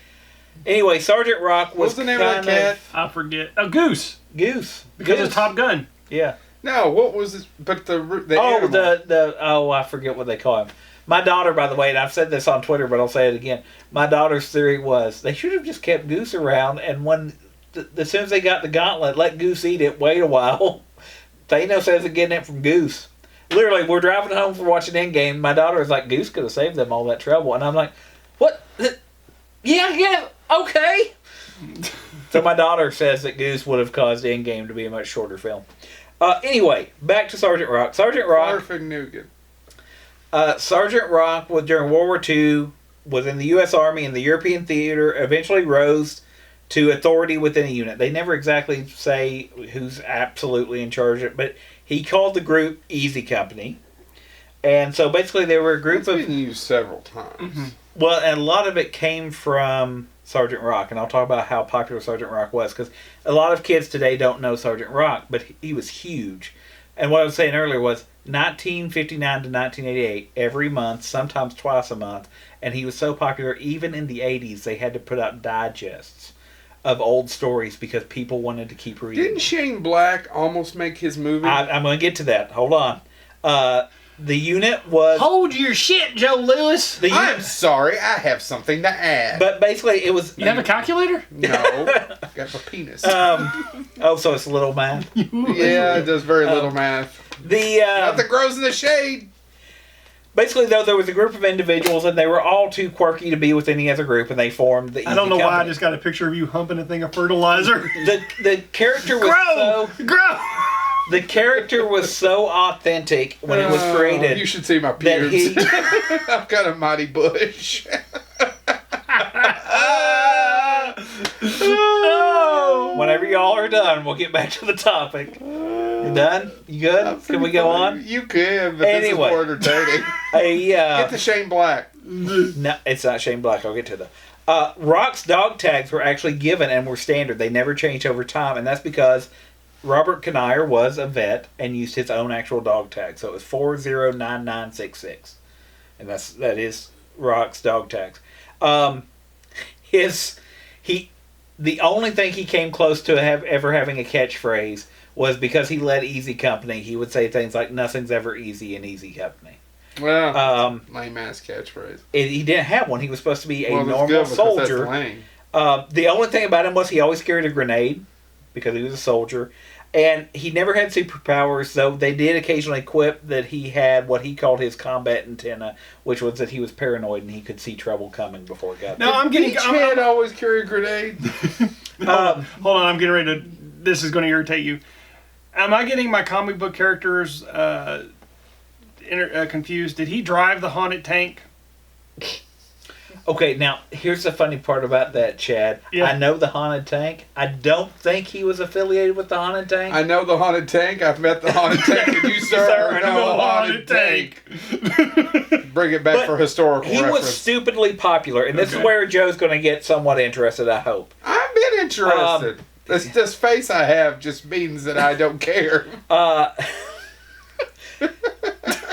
anyway, Sergeant Rock What was was the name of that cat? I forget. Oh, Goose. Goose. Because Goose. of Top Gun. Yeah. No, what was it? But the animal. I forget what they call him. My daughter, by the way, and I've said this on Twitter, but I'll say it again. My daughter's theory was they should have just kept Goose around, and when as soon as they got the gauntlet, let Goose eat it. Wait a while. Thanos isn't getting it from Goose. Literally, we're driving home from watching Endgame. My daughter was like, Goose could have saved them all that trouble, and I'm like, what? Yeah, okay. So my daughter says that Goose would have caused Endgame to be a much shorter film. Anyway, back to Sergeant Rock. Sergeant Rock. Farfignugan. Sergeant Rock was during World War II, was in the U.S. Army and the European theater, eventually rose to authority within a unit. They never exactly say who's absolutely in charge of it, but he called the group Easy Company. And so basically they were a group It's of... been used several times. Well, and a lot of it came from Sergeant Rock, and I'll talk about how popular Sergeant Rock was, because a lot of kids today don't know Sergeant Rock, but he was huge. And what I was saying earlier was 1959 to 1988, every month, sometimes twice a month, and he was so popular, even in the 80s, they had to put out digests of old stories because people wanted to keep reading. Didn't Shane Black almost make his movie? I'm going to get to that. Hold on. The unit was... Hold your shit, Joe Lewis. The I'm unit, sorry, I have something to add. but basically, it was... You have a calculator? No, got a penis. so it's little man. Yeah, it does very little math. Nothing grows in the shade. Basically, though, there was a group of individuals, and they were all too quirky to be with any other group, and they formed the Easy I don't know why I Company. just got a picture of you humping a thing of fertilizer. The character was Grow! the character was so authentic when it was created You should see my that beard. he I've got a mighty bush. whenever y'all are done, we'll get back to the topic. You done? You good? Can we go on? You can, but Anyway. this is more entertaining. Get Get to Shane Black. No, it's not Shane Black. I'll get to that. Rock's dog tags were actually given and were standard. They never changed over time, and that's because Robert Kaniger was a vet and used his own actual dog tag. So it was 409966, and that is Rock's dog tags. The only thing he came close to ever having a catchphrase was because he led Easy Company. He would say things like "Nothing's ever easy in Easy Company." Well, lame ass catchphrase. He didn't have one. He was supposed to be a Well, that's normal good because soldier. that's lame. The only thing about him was he always carried a grenade because he was a soldier. And he never had superpowers, though they did occasionally quip that he had what he called his combat antenna, which was that he was paranoid and he could see trouble coming before it got No, I'm getting. Each I'm, head always carry a grenade. there. hold on, I'm getting ready to. This is going to irritate you. Am I getting my comic book characters confused? Did he drive the haunted tank? Okay, now, here's the funny part about that, Chad. Yeah. I know the Haunted Tank. I don't think he was affiliated with the Haunted Tank. I know the haunted tank. I've met the haunted tank, and you, sir, know the haunted tank. Bring it back But for historical he reference. was stupidly popular, and this is Okay. where Joe's going to get somewhat interested, I hope. I've been interested. This face I have just means that I don't care.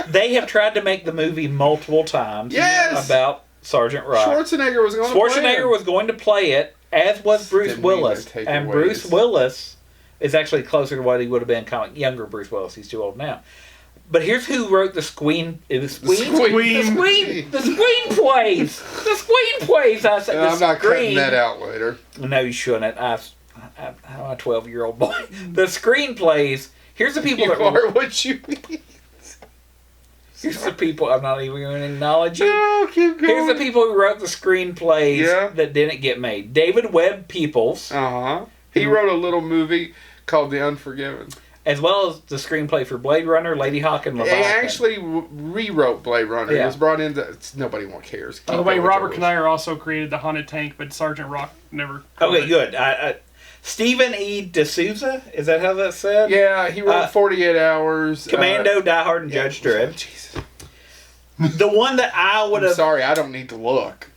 They have tried to make the movie multiple times Yes! about Sergeant Rock. Schwarzenegger was going to play Schwarzenegger him. was going to play it, as was Bruce Didn't mean to Willis. take And away Bruce his- Willis is actually closer to what he would have been comic. Younger Bruce Willis. He's too old now. But here's who wrote the screenplays. The screenplays. I said, I'm not cutting that out later. No, you shouldn't. I'm a 12-year-old boy. The screenplays. Here's the people You that are what you mean. Here's the people. I'm not even going to acknowledge you. No, keep going. Here's the people who wrote the screenplays that didn't get made. David Webb Peoples. He wrote a little movie called The Unforgiven. As well as the screenplay for Blade Runner, Lady Hawk, and Leviathan. He actually rewrote Blade Runner. Yeah. It was brought into... Nobody cares. By the way, Robert Knyer also created The Haunted Tank, but Sergeant Rock never... Okay, good. Stephen E. D'Souza, is that how that's said? Yeah, he wrote 48 Hours. Commando, Die Hard, and Judge Dredd. Jesus. The one that I would have... Sorry, I don't need to look.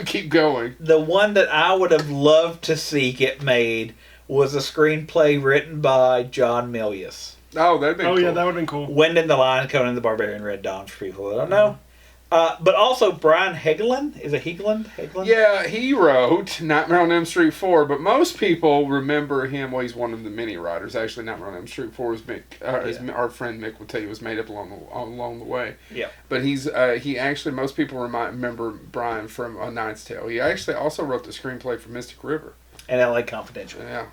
Keep going. The one that I would have loved to see get made was a screenplay written by John Milius. Oh, that'd be cool. Yeah, that would have been cool. Wind in the Lion, Conan the Barbarian, Red Dawn, for people that don't know. But also Brian Helgeland. Is it Helgeland? Yeah, he wrote Nightmare on Elm Street 4, but most people remember him. Well, he's one of the many writers. Actually, Nightmare on Elm Street 4 is our friend Mick will tell you was made up along the way. Yeah. But he actually, most people remember Brian from A Knight's Tale. He actually also wrote the screenplay for Mystic River. And L.A. Confidential. Yeah.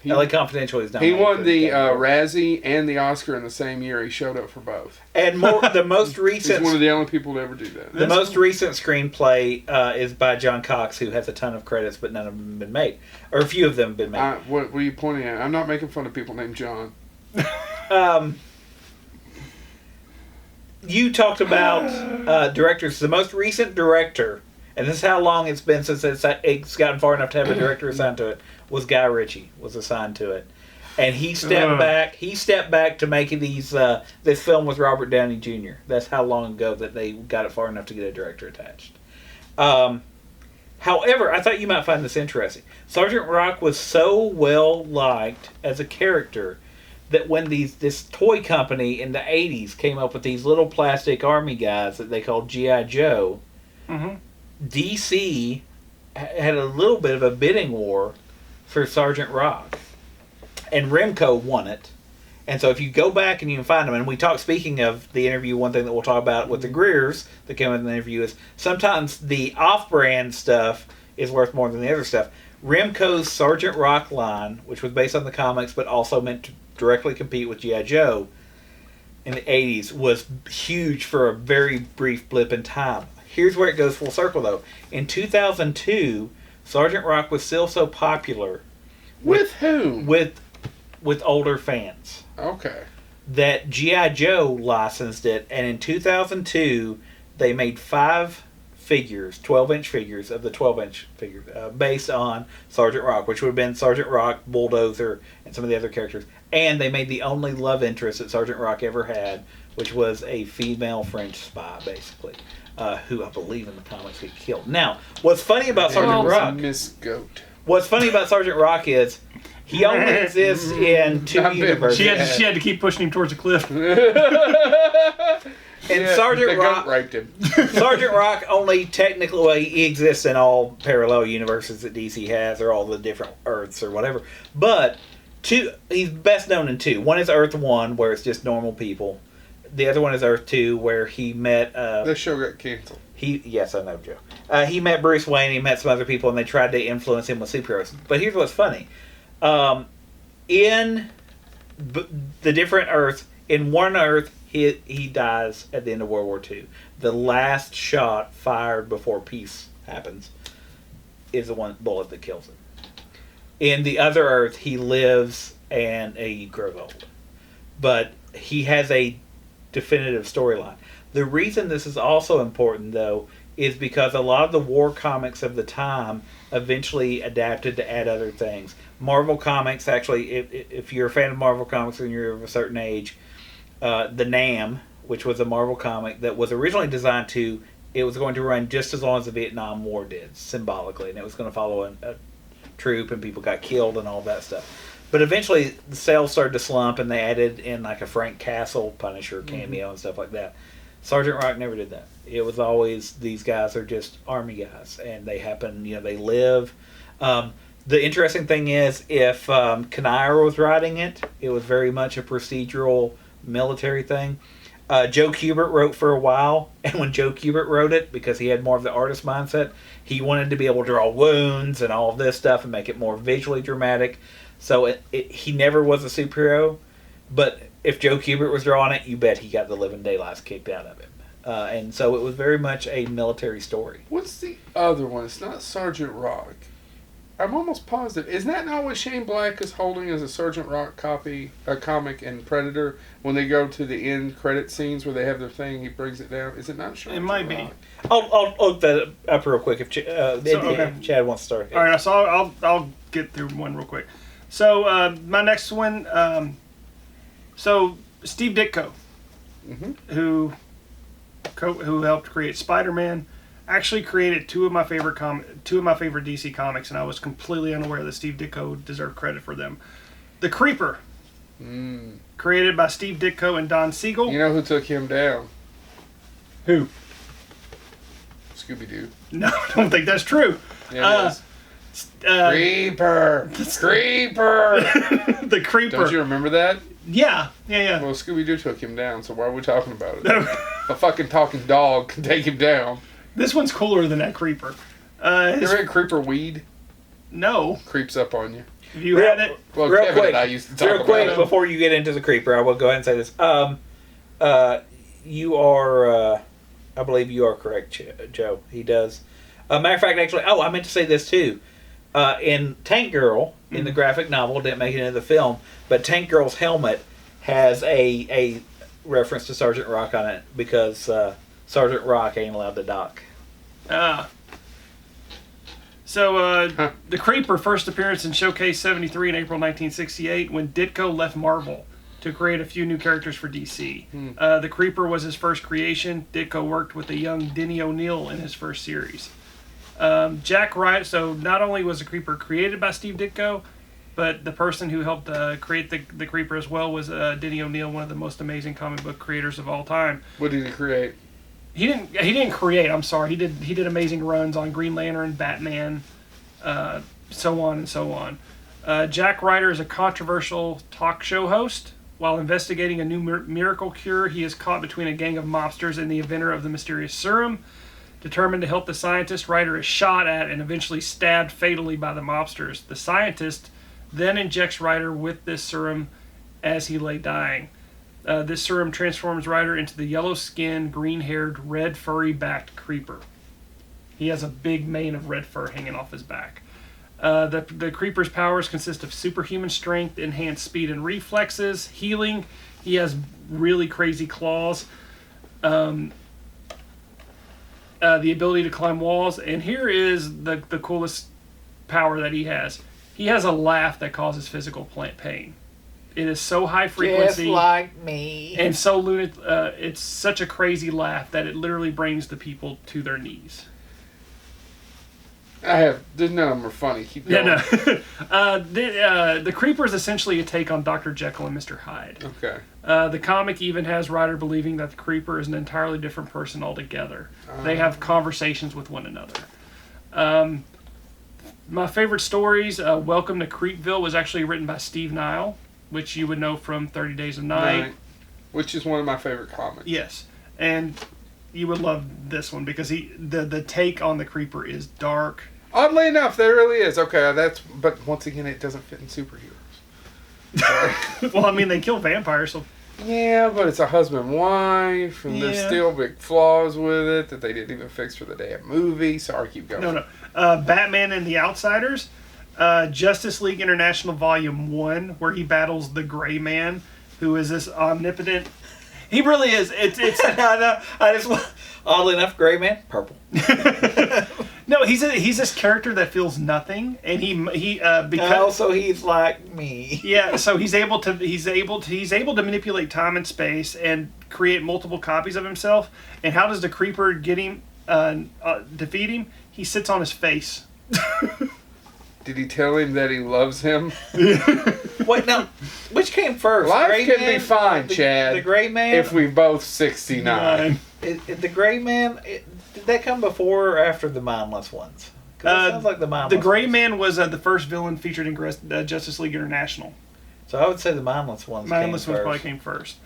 L.A. Confidential is He won the Razzie and the Oscar in the same year. He showed up for both. And the most recent... He's one of the only people to ever do that. The most recent screenplay is by John Cox, who has a ton of credits, but none of them have been made. Or a few of them have been made. What were you pointing at? I'm not making fun of people named John. You talked about directors. The most recent director, and this is how long it's been since it's gotten far enough to have a director assigned to it, was Guy Ritchie, was assigned to it. And he stepped back. He stepped back to making this film with Robert Downey Jr. That's how long ago that they got it far enough to get a director attached. However, I thought you might find this interesting. Sergeant Rock was so well liked as a character that when this toy company in the 80s came up with these little plastic army guys that they called G.I. Joe, DC had a little bit of a bidding war for Sergeant Rock. And Remco won it. And so if you go back and you can find them, and speaking of the interview, one thing that we'll talk about with the Greers that came in the interview is sometimes the off-brand stuff is worth more than the other stuff. Remco's Sergeant Rock line, which was based on the comics but also meant to directly compete with G.I. Joe in the 80s, was huge for a very brief blip in time. Here's where it goes full circle, though. In 2002, Sergeant Rock was still so popular. With whom? With older fans. Okay. That G.I. Joe licensed it, and in 2002, they made 5 figures, 12-inch figures of the 12-inch figure, based on Sergeant Rock, which would have been Sergeant Rock, Bulldozer, and some of the other characters. And they made the only love interest that Sergeant Rock ever had, which was a female French spy, basically, who I believe in the comics get killed. Now, what's funny about Sergeant Rock... Miss Goat. What's funny about Sergeant Rock is he only exists in 2 universes. She had to keep pushing him towards a cliff. And Sergeant Rock raped him. Sergeant Rock only technically exists in all parallel universes that DC has, or all the different Earths or whatever. But he's best known in 2. One is Earth 1, where it's just normal people. The other one is Earth 2, where he met... the show got canceled. Yes, I know, Joe. He met Bruce Wayne, he met some other people, and they tried to influence him with superheroes. But here's what's funny. In the different Earths, in one Earth, he dies at the end of World War II. The last shot fired before peace happens is the one bullet that kills him. In the other Earth, he lives and he grows old. But he has a definitive storyline. The reason this is also important, though, is because a lot of the war comics of the time eventually adapted to add other things. Marvel Comics, actually, if you're a fan of Marvel Comics and you're of a certain age, the Nam, which was a Marvel comic that was originally designed it was going to run just as long as the Vietnam War did, symbolically, and it was going to follow a troop and people got killed and all that stuff. But eventually the sales started to slump and they added in like a Frank Castle Punisher cameo and stuff like that. Sergeant Rock never did that. It was always, these guys are just army guys and they happen, they live. The interesting thing is, if Knyer was writing it, it was very much a procedural military thing. Joe Kubert wrote for a while, and when Joe Kubert wrote it, because he had more of the artist mindset, he wanted to be able to draw wounds and all of this stuff and make it more visually dramatic. So he never was a superhero, but if Joe Kubert was drawing it, you bet he got the living daylights kicked out of him. And so it was very much a military story. What's the other one? It's not Sergeant Rock. I'm almost positive. Isn't that not what Shane Black is holding as a Sergeant Rock comic in Predator? When they go to the end credit scenes where they have their thing, he brings it down. Is it not Sergeant It might Rock? be. I'll look that up real quick if okay. Chad wants to start. All right, so I'll get through one real quick. So my next one, so Steve Ditko, who helped create Spider-Man, actually created two of my favorite DC comics, and I was completely unaware that Steve Ditko deserved credit for them. The Creeper, created by Steve Ditko and Don Siegel. You know who took him down? Who? Scooby-Doo. No, I don't think that's true. Yeah, it is. Creeper! Creeper! The Creeper. Don't you remember that? Yeah. Well, Scooby-Doo took him down, so why are we talking about it? A fucking talking dog can take him down. This one's cooler than that Creeper. You ever had creeper weed? No. Creeps up on you. Have you had it? Well, Real Kevin quick, and I used to talk real about quick it. before you get into the Creeper, I will go ahead and say this. You are, I believe you are correct, Joe. He does. Matter of fact, actually, I meant to say this too. In Tank Girl, in the graphic novel, didn't make it into the film, but Tank Girl's helmet has a reference to Sergeant Rock on it because Sergeant Rock ain't allowed to dock. The Creeper first appearance in Showcase 73 in April 1968 when Ditko left Marvel to create a few new characters for DC. The Creeper was his first creation. Ditko worked with the young Denny O'Neil in his first series. Jack Ryder, so not only was the Creeper created by Steve Ditko, but the person who helped create the Creeper as well was Denny O'Neil, one of the most amazing comic book creators of all time. What did he create? He didn't create. I'm sorry. He did amazing runs on Green Lantern, Batman, so on and so on. Jack Ryder is a controversial talk show host. While investigating a new miracle cure, he is caught between a gang of mobsters and the inventor of the mysterious serum. Determined to help the scientist, Ryder is shot at and eventually stabbed fatally by the mobsters. The scientist then injects Ryder with this serum as he lay dying. This serum transforms Ryder into the yellow-skinned, green-haired, red furry-backed Creeper. He has a big mane of red fur hanging off his back. The Creeper's powers consist of superhuman strength, enhanced speed and reflexes, healing. He has really crazy claws, the ability to climb walls, and here is the coolest power that he has. He has a laugh that causes physical pain. It is so high frequency, Just like me, and so it's such a crazy laugh that it literally brings the people to their knees. None of them are funny. Keep going. The Creeper is essentially a take on Dr. Jekyll and Mr. Hyde. Okay. The comic even has Ryder believing that the Creeper is an entirely different person altogether. They have conversations with one another. My favorite stories, Welcome to Creepville, was actually written by Steve Nile, which you would know from 30 Days of Night. Right. Which is one of my favorite comics. Yes. And you would love this one because the take on the Creeper is dark. Oddly enough, there really is. Okay, but once again, it doesn't fit in superheroes. Well, I mean, they kill vampires, so... Yeah, but it's a husband and wife, and there's still big flaws with it that they didn't even fix for the damn movie. Sorry, keep going. No. Batman and the Outsiders, Justice League International Volume 1, where he battles the Gray Man, who is this omnipotent... He really is. It's I just oddly enough, Gray Man, purple. No, he's this character that feels nothing, and so he's like me. Yeah, so he's able to manipulate time and space and create multiple copies of himself. And how does the Creeper get him, defeat him? He sits on his face. Did he tell him that he loves him? Wait, now, which came first? Life Gray can Man, be fine, Chad. The Gray Man. If we both 69. The Gray Man. Did that come before or after the Mindless ones? 'Cause it sounds like the Mindless. The Gray ones. Man was the first villain featured in Justice League International. So I would say the Mindless ones. Mindless came ones first. probably came first.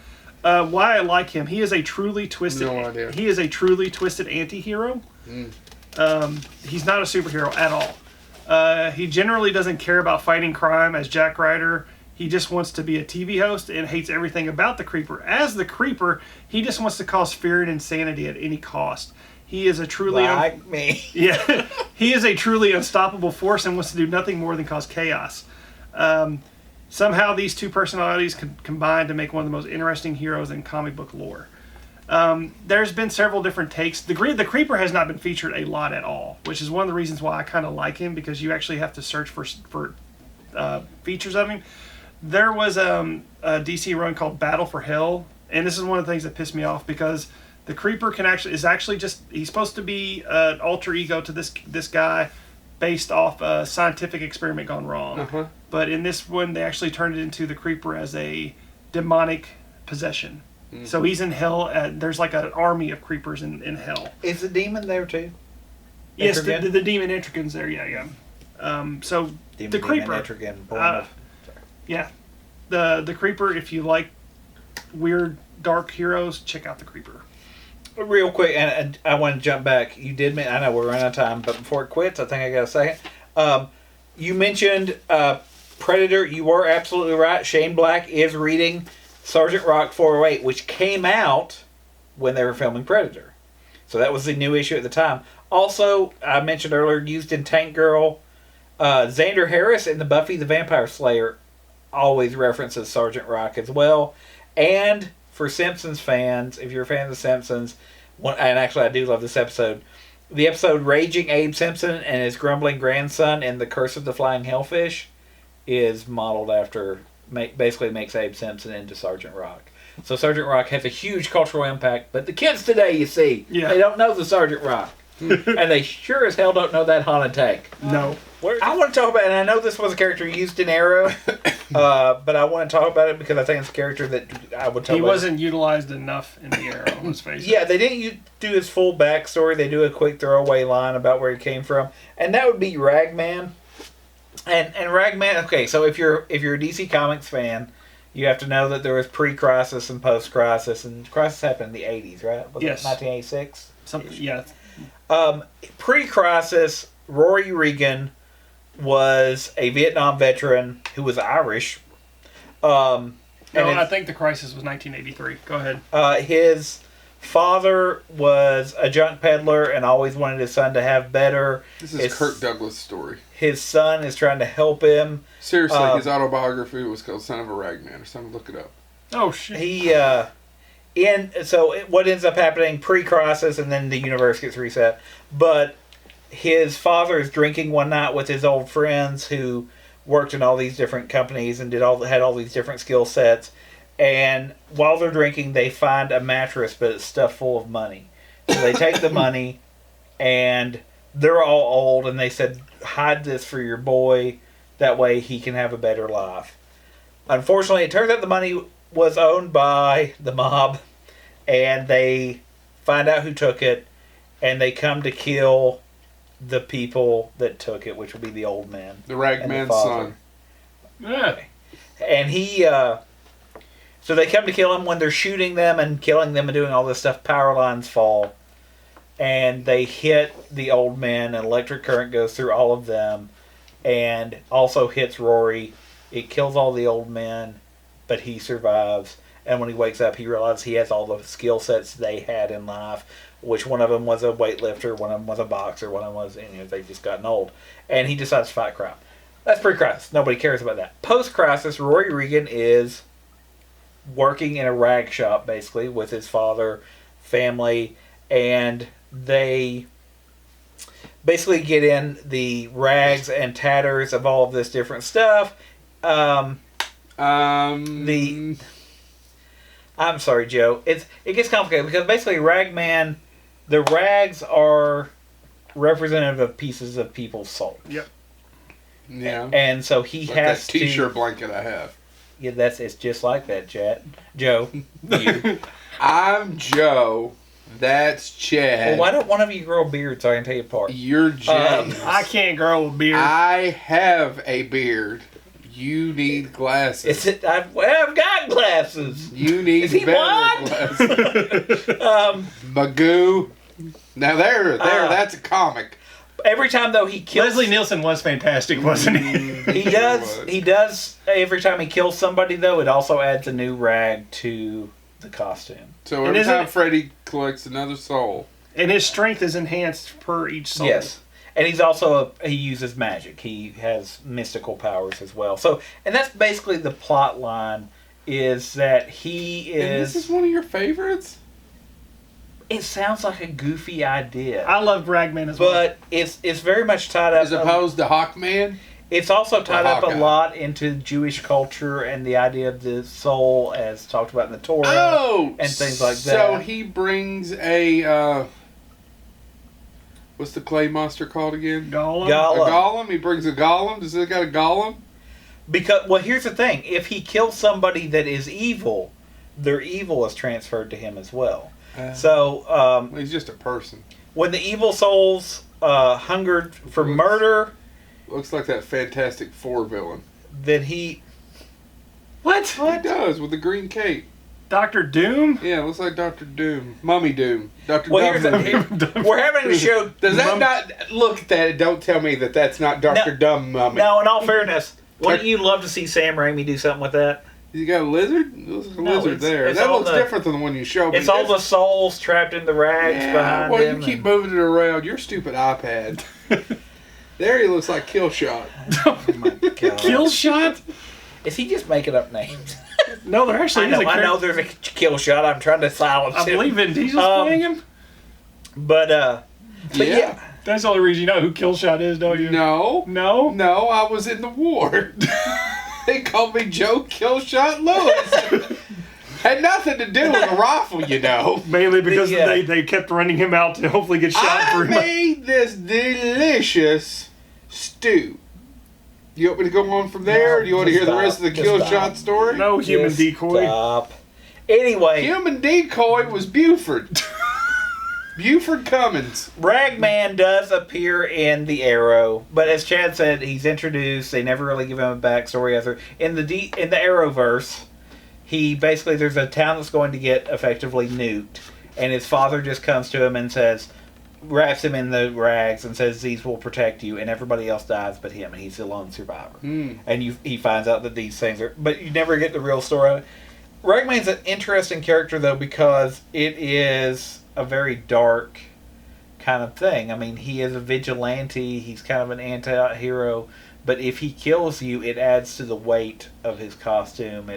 Why I like him, he is a truly twisted. No idea. He is a truly twisted anti-hero. He's not a superhero at all. He generally doesn't care about fighting crime as Jack Ryder. He just wants to be a TV host and hates everything about the Creeper. As the Creeper, he just wants to cause fear and insanity at any cost. He is a truly Like me. yeah, he is a truly unstoppable force and wants to do nothing more than cause chaos. Somehow these two personalities combine to make one of the most interesting heroes in comic book lore. There's been several different takes. The Creeper has not been featured a lot at all, which is one of the reasons why I kind of like him, because you actually have to search for features of him. There was a DC run called Battle for Hell, and this is one of the things that pissed me off, because the Creeper he's supposed to be an alter ego to this guy based off a scientific experiment gone wrong. But in this one, they actually turned it into the Creeper as a demonic possession. So he's in hell. There's like an army of creepers in hell. Is the demon there too? Yes, Etrigan? the demon Etrigan's there. Yeah. So the Creeper. Etrigan, born of- Yeah, the Creeper. If you like weird dark heroes, check out the Creeper. Real quick, and I want to jump back. You did mention, I know we're running out of time, but before it quits, I think I got a second. You mentioned Predator. You were absolutely right. Shane Black is reading Sergeant Rock 408, which came out when they were filming Predator. So that was the new issue at the time. Also, I mentioned earlier, used in Tank Girl, Xander Harris in the Buffy the Vampire Slayer always references Sergeant Rock as well. And for Simpsons fans, if you're a fan of The Simpsons, and actually I do love this episode, the episode Raging Abe Simpson and his grumbling grandson in The Curse of the Flying Hellfish is modeled after, basically makes Abe Simpson into Sergeant Rock. So Sergeant Rock has a huge cultural impact, but the kids today, you see, they don't know the Sergeant Rock. And they sure as hell don't know that haunted tank. No. I want to talk about, and I know this was a character used in Arrow, but I want to talk about it because I think it's a character that I would talk about. He wasn't utilized enough in the Arrow, let's face it. Yeah, they didn't do his full backstory. They do a quick throwaway line about where he came from, and that would be Ragman. And Ragman, okay, so if you're a DC Comics fan, you have to know that there was pre-Crisis and post-Crisis, and Crisis happened in the 80s, right? Was yes. it 1986? Something, yeah. Pre-Crisis, Rory Regan was a Vietnam veteran who was Irish. I think the Crisis was 1983. Go ahead. His father was a junk peddler and always wanted his son to have better. This is Kirk Douglas' story. His son is trying to help him. Seriously, his autobiography was called Son of a Ragman or something. Look it up. Oh, shit. What ends up happening pre-Crisis, and then the universe gets reset. But his father is drinking one night with his old friends who worked in all these different companies and had all these different skill sets. And while they're drinking, they find a mattress, but it's stuffed full of money. So they take the money, and they're all old, and they said, hide this for your boy, that way he can have a better life. Unfortunately, it turns out the money was owned by the mob, and they find out who took it, and they come to kill the people that took it, which will be the old man. The Ragman's son. Yeah. And he... So they come to kill him. When they're shooting them and killing them and doing all this stuff, power lines fall. And they hit the old man, and electric current goes through all of them. And also hits Rory. It kills all the old men, but he survives. And when he wakes up, he realizes he has all the skill sets they had in life. Which one of them was a weightlifter, one of them was a boxer, one of them was, they've just gotten old. And he decides to fight crime. That's pre-Crisis. Nobody cares about that. Post-Crisis, Rory Regan is working in a rag shop, basically, with his father, family, and they basically get in the rags and tatters of all of this different stuff. I'm sorry, Joe. It gets complicated because basically Ragman, the rags are representative of pieces of people's soul. Yep. Yeah. And so he like has that T-shirt blanket I have. Yeah, it's just like that, Joe. You. I'm Joe. That's Chad. Well, why don't one of you grow a beard so I can tell you apart? You're James. I can't grow a beard. I have a beard. You need glasses. I've got glasses. You need Is he better blind? glasses. Um, Magoo. Now that's a comic. every time though he kills Leslie Nielsen was fantastic, wasn't he? he does. He does. Every time he kills somebody, though, it also adds a new rag to the costume. So And every isn't time it- Freddy collects another soul. And his strength is enhanced per each soul. Yes, and he's also he uses magic. He has mystical powers as well. So, and that's basically the plot line. Is that he And this is one of your favorites? It sounds like a goofy idea, I love Ragman as well. but it's very much tied up. As opposed to Hawkman? It's also tied up a Hawkeye. lot into Jewish culture and the idea of the soul, as talked about in the Torah. Oh! and things like So that. he brings a, what's the clay monster called again? Gollum. A Gollum. golem? He brings a golem? Does it got a golem? Because, well, here's the thing: if he kills somebody that is evil, their evil is transferred to him as well. So He's just a person. when the evil souls hungered for murder, Looks like that Fantastic Four villain. then he What? He does, with the green cape. Doctor Doom? Yeah, looks like Dr. Doom. Mummy Doom. Dr. well, Doom here's the Mummy. thing: we're having a show. Does that not... Look at that and don't tell me that that's not Dr. No. Dumb Mummy. Now, in all fairness, wouldn't you love to see Sam Raimi do something with that? You got a lizard? It looks like a No, lizard it's- there. it's That all looks the- different than the one you showed me. It's all the souls trapped in the rags behind well, him. you keep and- moving it around. Your stupid iPad. There he looks like Killshot. Oh my God. Kill shot? Is he just making up names? No, there actually is a I know character. there's a kill shot. I'm trying to silence I him. believe Vin Diesel's Um, playing him. But yeah. That's the only reason you know who Killshot is, don't you? No. No? No, I was in the war. They called me Joe Killshot Lewis. Had nothing to do with a rifle, you know. Mainly because Yeah. they kept running him out to hopefully get shot I for him. made this delicious stew. You want me to go on from there, or do you want to hear the rest of the Just kill stop. shot story? No human Just decoy. Stop. Anyway, Human decoy was Buford. Buford Cummins. Ragman does appear in the Arrow, but as Chad said, he's introduced. They never really give him a backstory. In the Arrowverse, he basically there's a town that's going to get effectively nuked, and his father just comes to him and wraps him in the rags and says these will protect you, and everybody else dies but him, and he's the lone survivor. And he finds out that these things are, but you never get the real story of it. Ragman's an interesting character though because it is a very dark kind of thing. I mean, he is a vigilante. He's kind of an anti-hero, but if he kills you, it adds to the weight of his costume.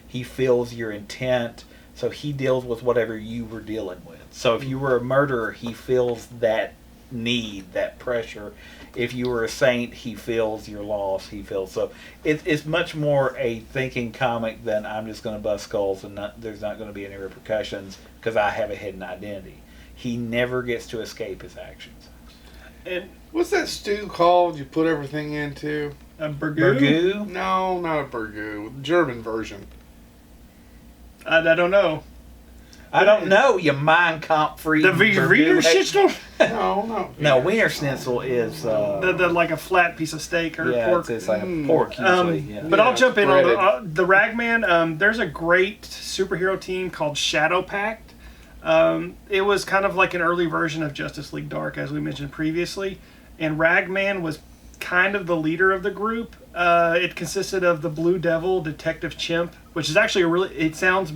He feels your intent, so he deals with whatever you were dealing with. So if you were a murderer, he feels that need, that pressure. If you were a saint, he feels your loss. So it's much more a thinking comic than I'm just going to bust skulls and there's not going to be any repercussions because I have a hidden identity. He never gets to escape his actions. And What's that stew called you put everything into? a burgoo? Burgoo? No, not a burgoo. The German version. I don't know. I don't know, you mind comp freak. The Wiener Schnitzel? No. No, Wiener Schnitzel is The like a flat piece of steak or yeah, pork. it's like a pork usually. Yeah. But I'll jump in on breaded. the Ragman. There's a great superhero team called Shadow Pact. It was kind of like an early version of Justice League Dark, as we mentioned previously. And Ragman was kind of the leader of the group. It consisted of the Blue Devil, Detective Chimp, which is actually it sounds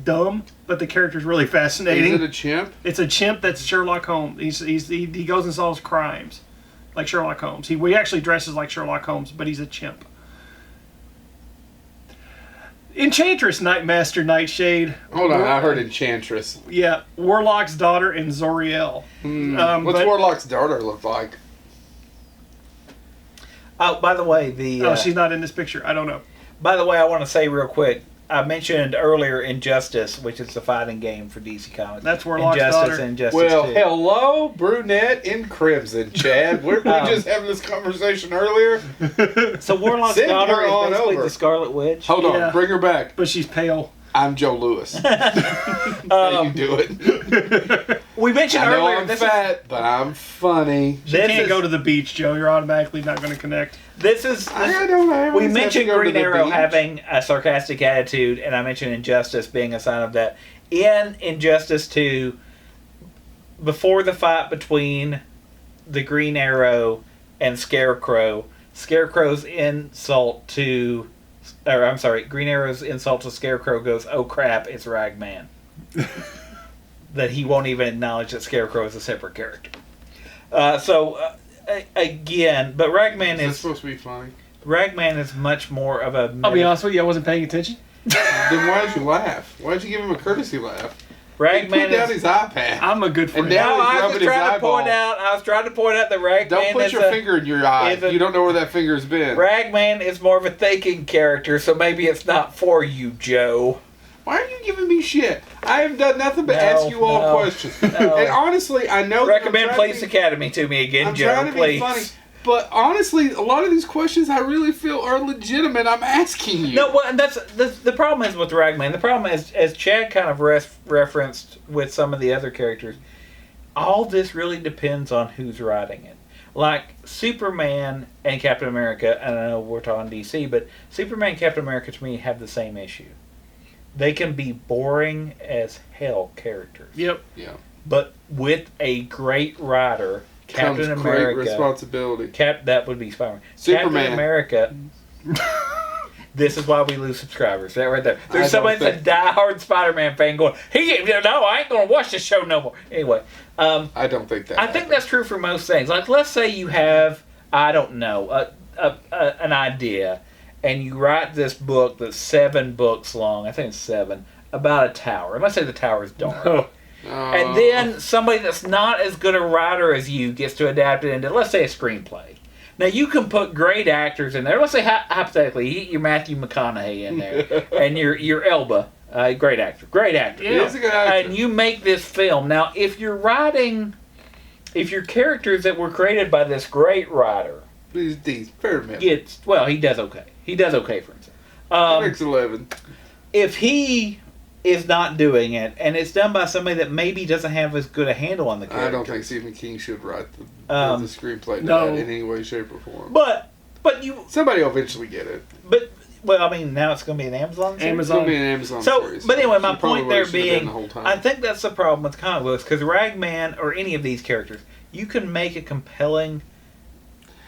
dumb, but the character's really fascinating. Is it a chimp? It's a chimp that's Sherlock Holmes. He goes and solves crimes, like Sherlock Holmes. He actually dresses like Sherlock Holmes, but he's a chimp. Enchantress, Nightmaster, Nightshade. Hold on, I heard Enchantress. Yeah, Warlock's daughter and Zoriel. What's but- Warlock's daughter look like? Oh, by the way, she's not in this picture. I don't know. by the way, I want to say real quick. I mentioned earlier Injustice, which is the fighting game for DC Comics. That's Warlock's Injustice daughter. and Injustice Well, 2. hello, brunette in crimson, Chad. We're just having this conversation earlier. So Warlock's Send daughter her is on basically over. the Scarlet Witch. Hold on, Yeah. bring her back. But she's pale. I'm Joe Louis. How you do it? We mentioned I know earlier. I'm fat, but I'm funny. You can't go to the beach, Joe. You're automatically not going to connect. This is. I don't know. We mentioned Green Arrow beach. having a sarcastic attitude, and I mentioned Injustice being a sign of that. In Injustice 2, before the fight between the Green Arrow and Scarecrow, Scarecrow's insult to... Green Arrow's insult to Scarecrow goes, "Oh crap, it's Ragman." That he won't even acknowledge that Scarecrow is a separate character. Again, but Ragman Is that is... supposed to be funny? Ragman is much more of a... I'll be honest with you, I wasn't paying attention. Then why did you laugh? Why did you give him a courtesy laugh? He Ragman put down is... his iPad. I'm a good friend. And now No, he's I was rubbing his trying to point eyeball. out. I was trying to point out that Ragman Don't put is your finger in your eye. is a- You don't know where that finger's been. Ragman is more of a thinking character, so maybe it's not for you, Joe. Why are you giving me shit? I have done nothing but No, ask you all no, questions. no. And honestly, I know that I'm Recommend trying Police to be- Academy to me again, I'm Joe, trying to please. be funny. But honestly, a lot of these questions I really feel are legitimate. I'm asking you. No, well, and that's the problem is with Ragman. The problem is, as Chad kind of referenced with some of the other characters, all this really depends on who's writing it. Like Superman and Captain America, and I know we're talking DC, but Superman and Captain America to me have the same issue. They can be boring as hell characters. Yep. Yeah. But with a great writer, Captain Comes great America, responsibility. that would be Spider-Man. Superman. Captain America. This is why we lose subscribers. That right there. I There's don't somebody that's a diehard Spider-Man fan going, no, I ain't gonna watch this show no more. Anyway, I don't think that. I think that's true for most things. Like, let's say you have, I don't know, an idea, and you write this book that's 7 books long. I think it's 7 about a tower. And let's say the tower is dark. And then somebody that's not as good a writer as you gets to adapt it into, let's say, a screenplay. Now, you can put great actors in there. Let's say, hypothetically, you get your Matthew McConaughey in there, and your Elba, great actor. Yeah, he's a good actor. And you make this film. Now, if your characters that were created by this great writer These fair men. he does okay. He does okay for himself. Makes 11. If he is not doing it, and it's done by somebody that maybe doesn't have as good a handle on the character. I don't think Stephen King should write the screenplay to No. that in any way, shape, or form. But Somebody will eventually get it. well, I mean, now it's going to be an Amazon series. It's going to be an Amazon So, series. but anyway, my She probably point there should've been being, the whole time. I think that's the problem with comic books, because Ragman, or any of these characters, you can make a compelling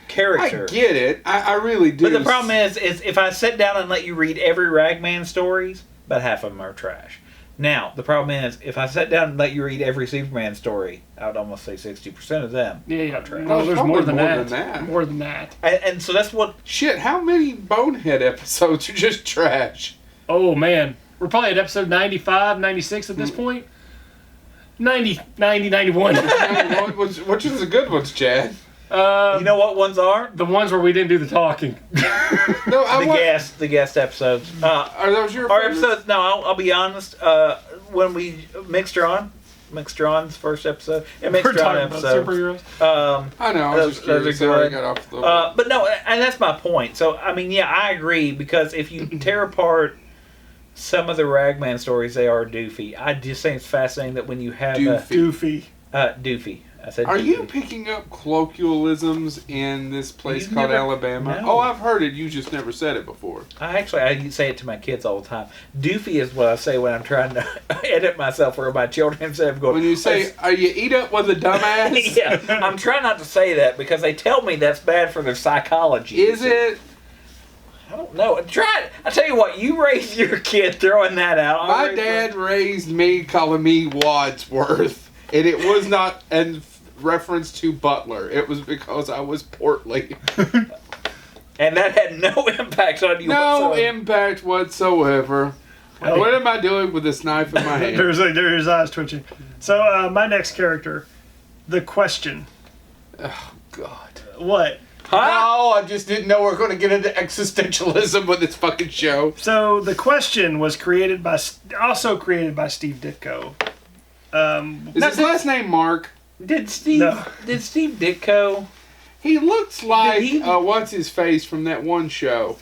character. I get it. I really do. But the problem is if I sit down and let you read every Ragman stories, about half of them are trash. Now, the problem is, if I sat down and let you read every Superman story, I would almost say 60% of them Yeah. are trash. No, there's Probably more than more that. than that. More than that. And so that's what... Shit, how many Bonehead episodes are just trash? Oh, man. We're probably at episode 95, 96 at this point. 90, 91. Which is the good ones, Chad? You know what ones are? The ones where we didn't do the talking. No, The guest episodes. Are those your Our favorites? episodes, no, I'll be honest, when we Mixtron's first episode, We're Mixtron talking about episode. superheroes. I know, I was just Those curious. are Sorry, I good. got off the... But no, and that's my point. So, I mean, yeah, I agree, because if you tear apart some of the Ragman stories, they are doofy. I just think it's fascinating that when you have Doofy. doofy. I said Are doofy. you picking up colloquialisms in this place You've called never- Alabama? No. Oh, I've heard it. You just never said it before. I say it to my kids all the time. Doofy is what I say when I'm trying to edit myself for my children instead of going. When you say, "Are you eat up with a dumbass?" yeah, I'm trying not to say that because they tell me that's bad for their psychology. Is it? I don't know. Try it. I tell you what, you raise your kid throwing that out. I'll My raise dad raised me calling me Wadsworth, and it was not in reference to Butler. It was because I was portly. and that had no impact on you. No whatsoever. impact whatsoever. What am I doing with this knife in my hand? There's his eyes twitching. So my next character, the Question. Oh, God. What? Huh? No, I just didn't know we were going to get into existentialism with this fucking show. So the Question was also created by Steve Ditko. Is his last name Mark? Did Steve Ditko? He looks like he- what's his face from that one show.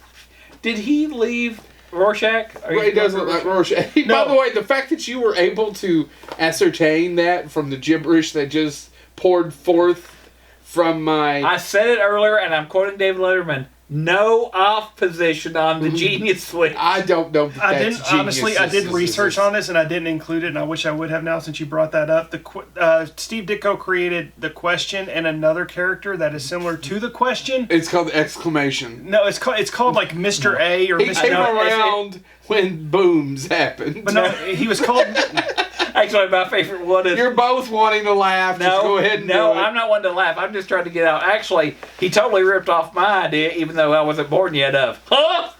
Did he leave Rorschach? Well, it does look like Rorschach. By the way, the fact that you were able to ascertain that from the gibberish that just poured forth from my... I said it earlier, and I'm quoting David Letterman. No off position on the genius switch. I don't know that I that's didn't honestly. I did research on this, and I didn't include it. And I wish I would have now, since you brought that up. Steve Ditko created the question and another character that is similar to the question. It's called the exclamation. No, it's called like Mr. A or He Mr. came No, around when booms happened. But no, he was called. Actually, my favorite one is... You're both wanting to laugh. Just go ahead and do it. I'm not one to laugh. I'm just trying to get out. Actually, he totally ripped off my idea, even though I wasn't born yet of. Huh?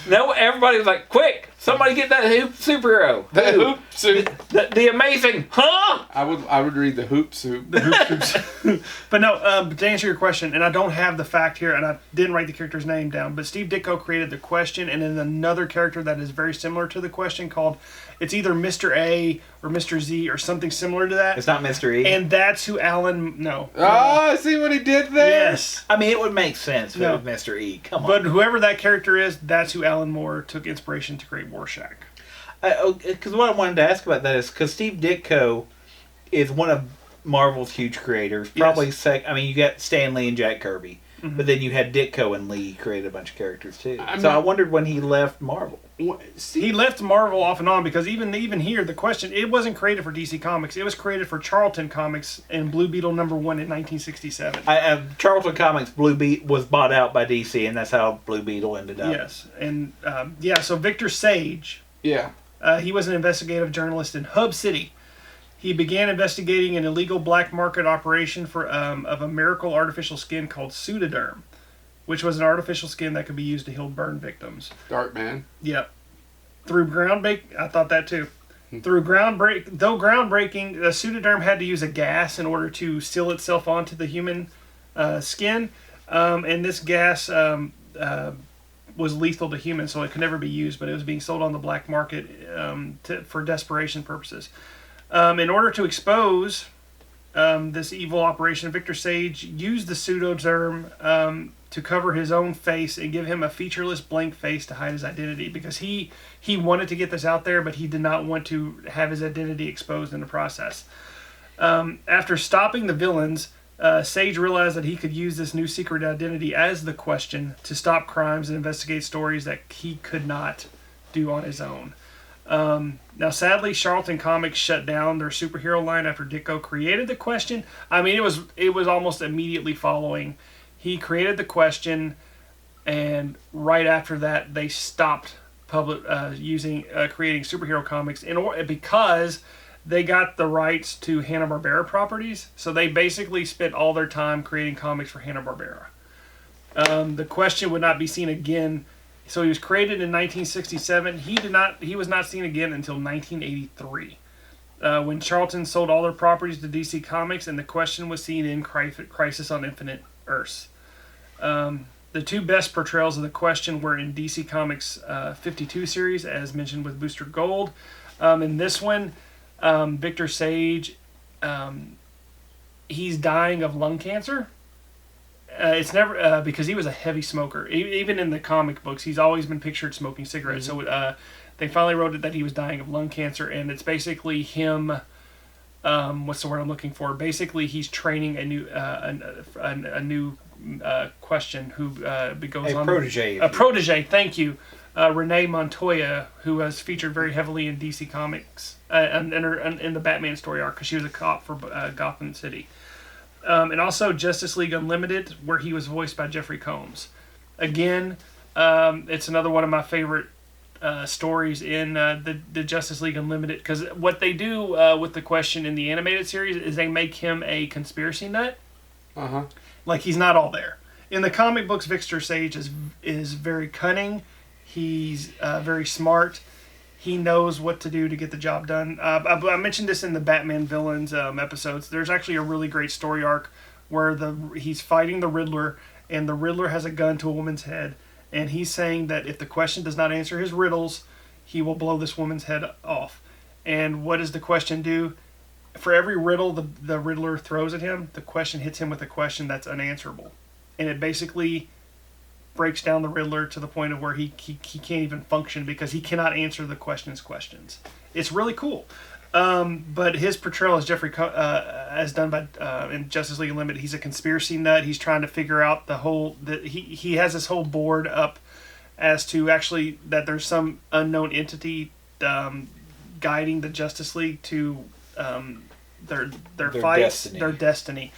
No, everybody was like, quick, somebody get that hoop superhero. The hoop soup. The amazing, huh? I would read the hoop soup. But no, to answer your question, and I don't have the fact here, and I didn't write the character's name down, but Steve Ditko created the question, and then another character that is very similar to the question called, it's either Mr. A or Mr. Z or something similar to that. It's not Mr. E. And that's who Alan, no. Oh, see what he did there? Yes. I mean, it would make sense if No. it was Mr. E. Come on. But whoever that character is, that's who Alan Moore took inspiration to create Rorschach. Because what I wanted to ask about that is because Steve Ditko is one of Marvel's huge creators. Probably I mean, you got Stan Lee and Jack Kirby. Mm-hmm. But then you had Ditko and Lee created a bunch of characters too. I wondered when he left Marvel. He left Marvel off and on because even here, the question, it wasn't created for DC Comics. It was created for Charlton Comics and Blue Beetle #1 in 1967. Charlton Comics was bought out by DC, and that's how Blue Beetle ended up. Yes. And, so Victor Sage, Yeah. he was an investigative journalist in Hub City. He began investigating an illegal black market operation of a miracle artificial skin called Pseudoderm, which was an artificial skin that could be used to heal burn victims. Dark Man. Yep. I thought that too. Though groundbreaking, the Pseudoderm had to use a gas in order to seal itself onto the human skin, and this gas was lethal to humans, so it could never be used, but it was being sold on the black market for desperation purposes. In order to expose this evil operation, Victor Sage used the Pseudoderm to cover his own face and give him a featureless blank face to hide his identity, because he wanted to get this out there, but he did not want to have his identity exposed in the process. After stopping the villains, Sage realized that he could use this new secret identity as the Question to stop crimes and investigate stories that he could not do on his own. Now, sadly, Charlton Comics shut down their superhero line after Ditko created the Question. I mean, it was almost immediately following. He created the Question, and right after that, they stopped creating superhero comics because they got the rights to Hanna-Barbera properties. So they basically spent all their time creating comics for Hanna-Barbera. The Question would not be seen again. So he was created in 1967. He was not seen again until 1983, when Charlton sold all their properties to DC Comics, and the Question was seen in Crisis on Infinite Earths. The two best portrayals of the Question were in DC Comics 52 series, as mentioned with Booster Gold. In this one, Victor Sage, he's dying of lung cancer. It's never because he was a heavy smoker. Even in the comic books, he's always been pictured smoking cigarettes. Mm-hmm. So they finally wrote it that he was dying of lung cancer, and it's basically him. What's the word I'm looking for? Basically, he's training a new Question who goes on a protege. Thank you, Renee Montoya, who was featured very heavily in DC Comics and in the Batman story arc because she was a cop for Gotham City. And also Justice League Unlimited, where he was voiced by Jeffrey Combs. Again, it's another one of my favorite stories in the Justice League Unlimited, because what they do with the Question in the animated series is they make him a conspiracy nut. Uh-huh. Like, he's not all there. In the comic books, Victor Sage is very cunning. He's very smart. He knows what to do to get the job done. I mentioned this in the Batman Villains episodes. There's actually a really great story arc where he's fighting the Riddler, and the Riddler has a gun to a woman's head, and he's saying that if the Question does not answer his riddles, he will blow this woman's head off. And what does the Question do? For every riddle the Riddler throws at him, the Question hits him with a question that's unanswerable. And it basically breaks down the Riddler to the point of where he can't even function because he cannot answer the questions. It's really cool. But his portrayal as Jeffrey, as done by in Justice League Unlimited, he's a conspiracy nut. He's trying to figure out he has this whole board up as to actually that there's some unknown entity guiding the Justice League to their fights, destiny. their destiny.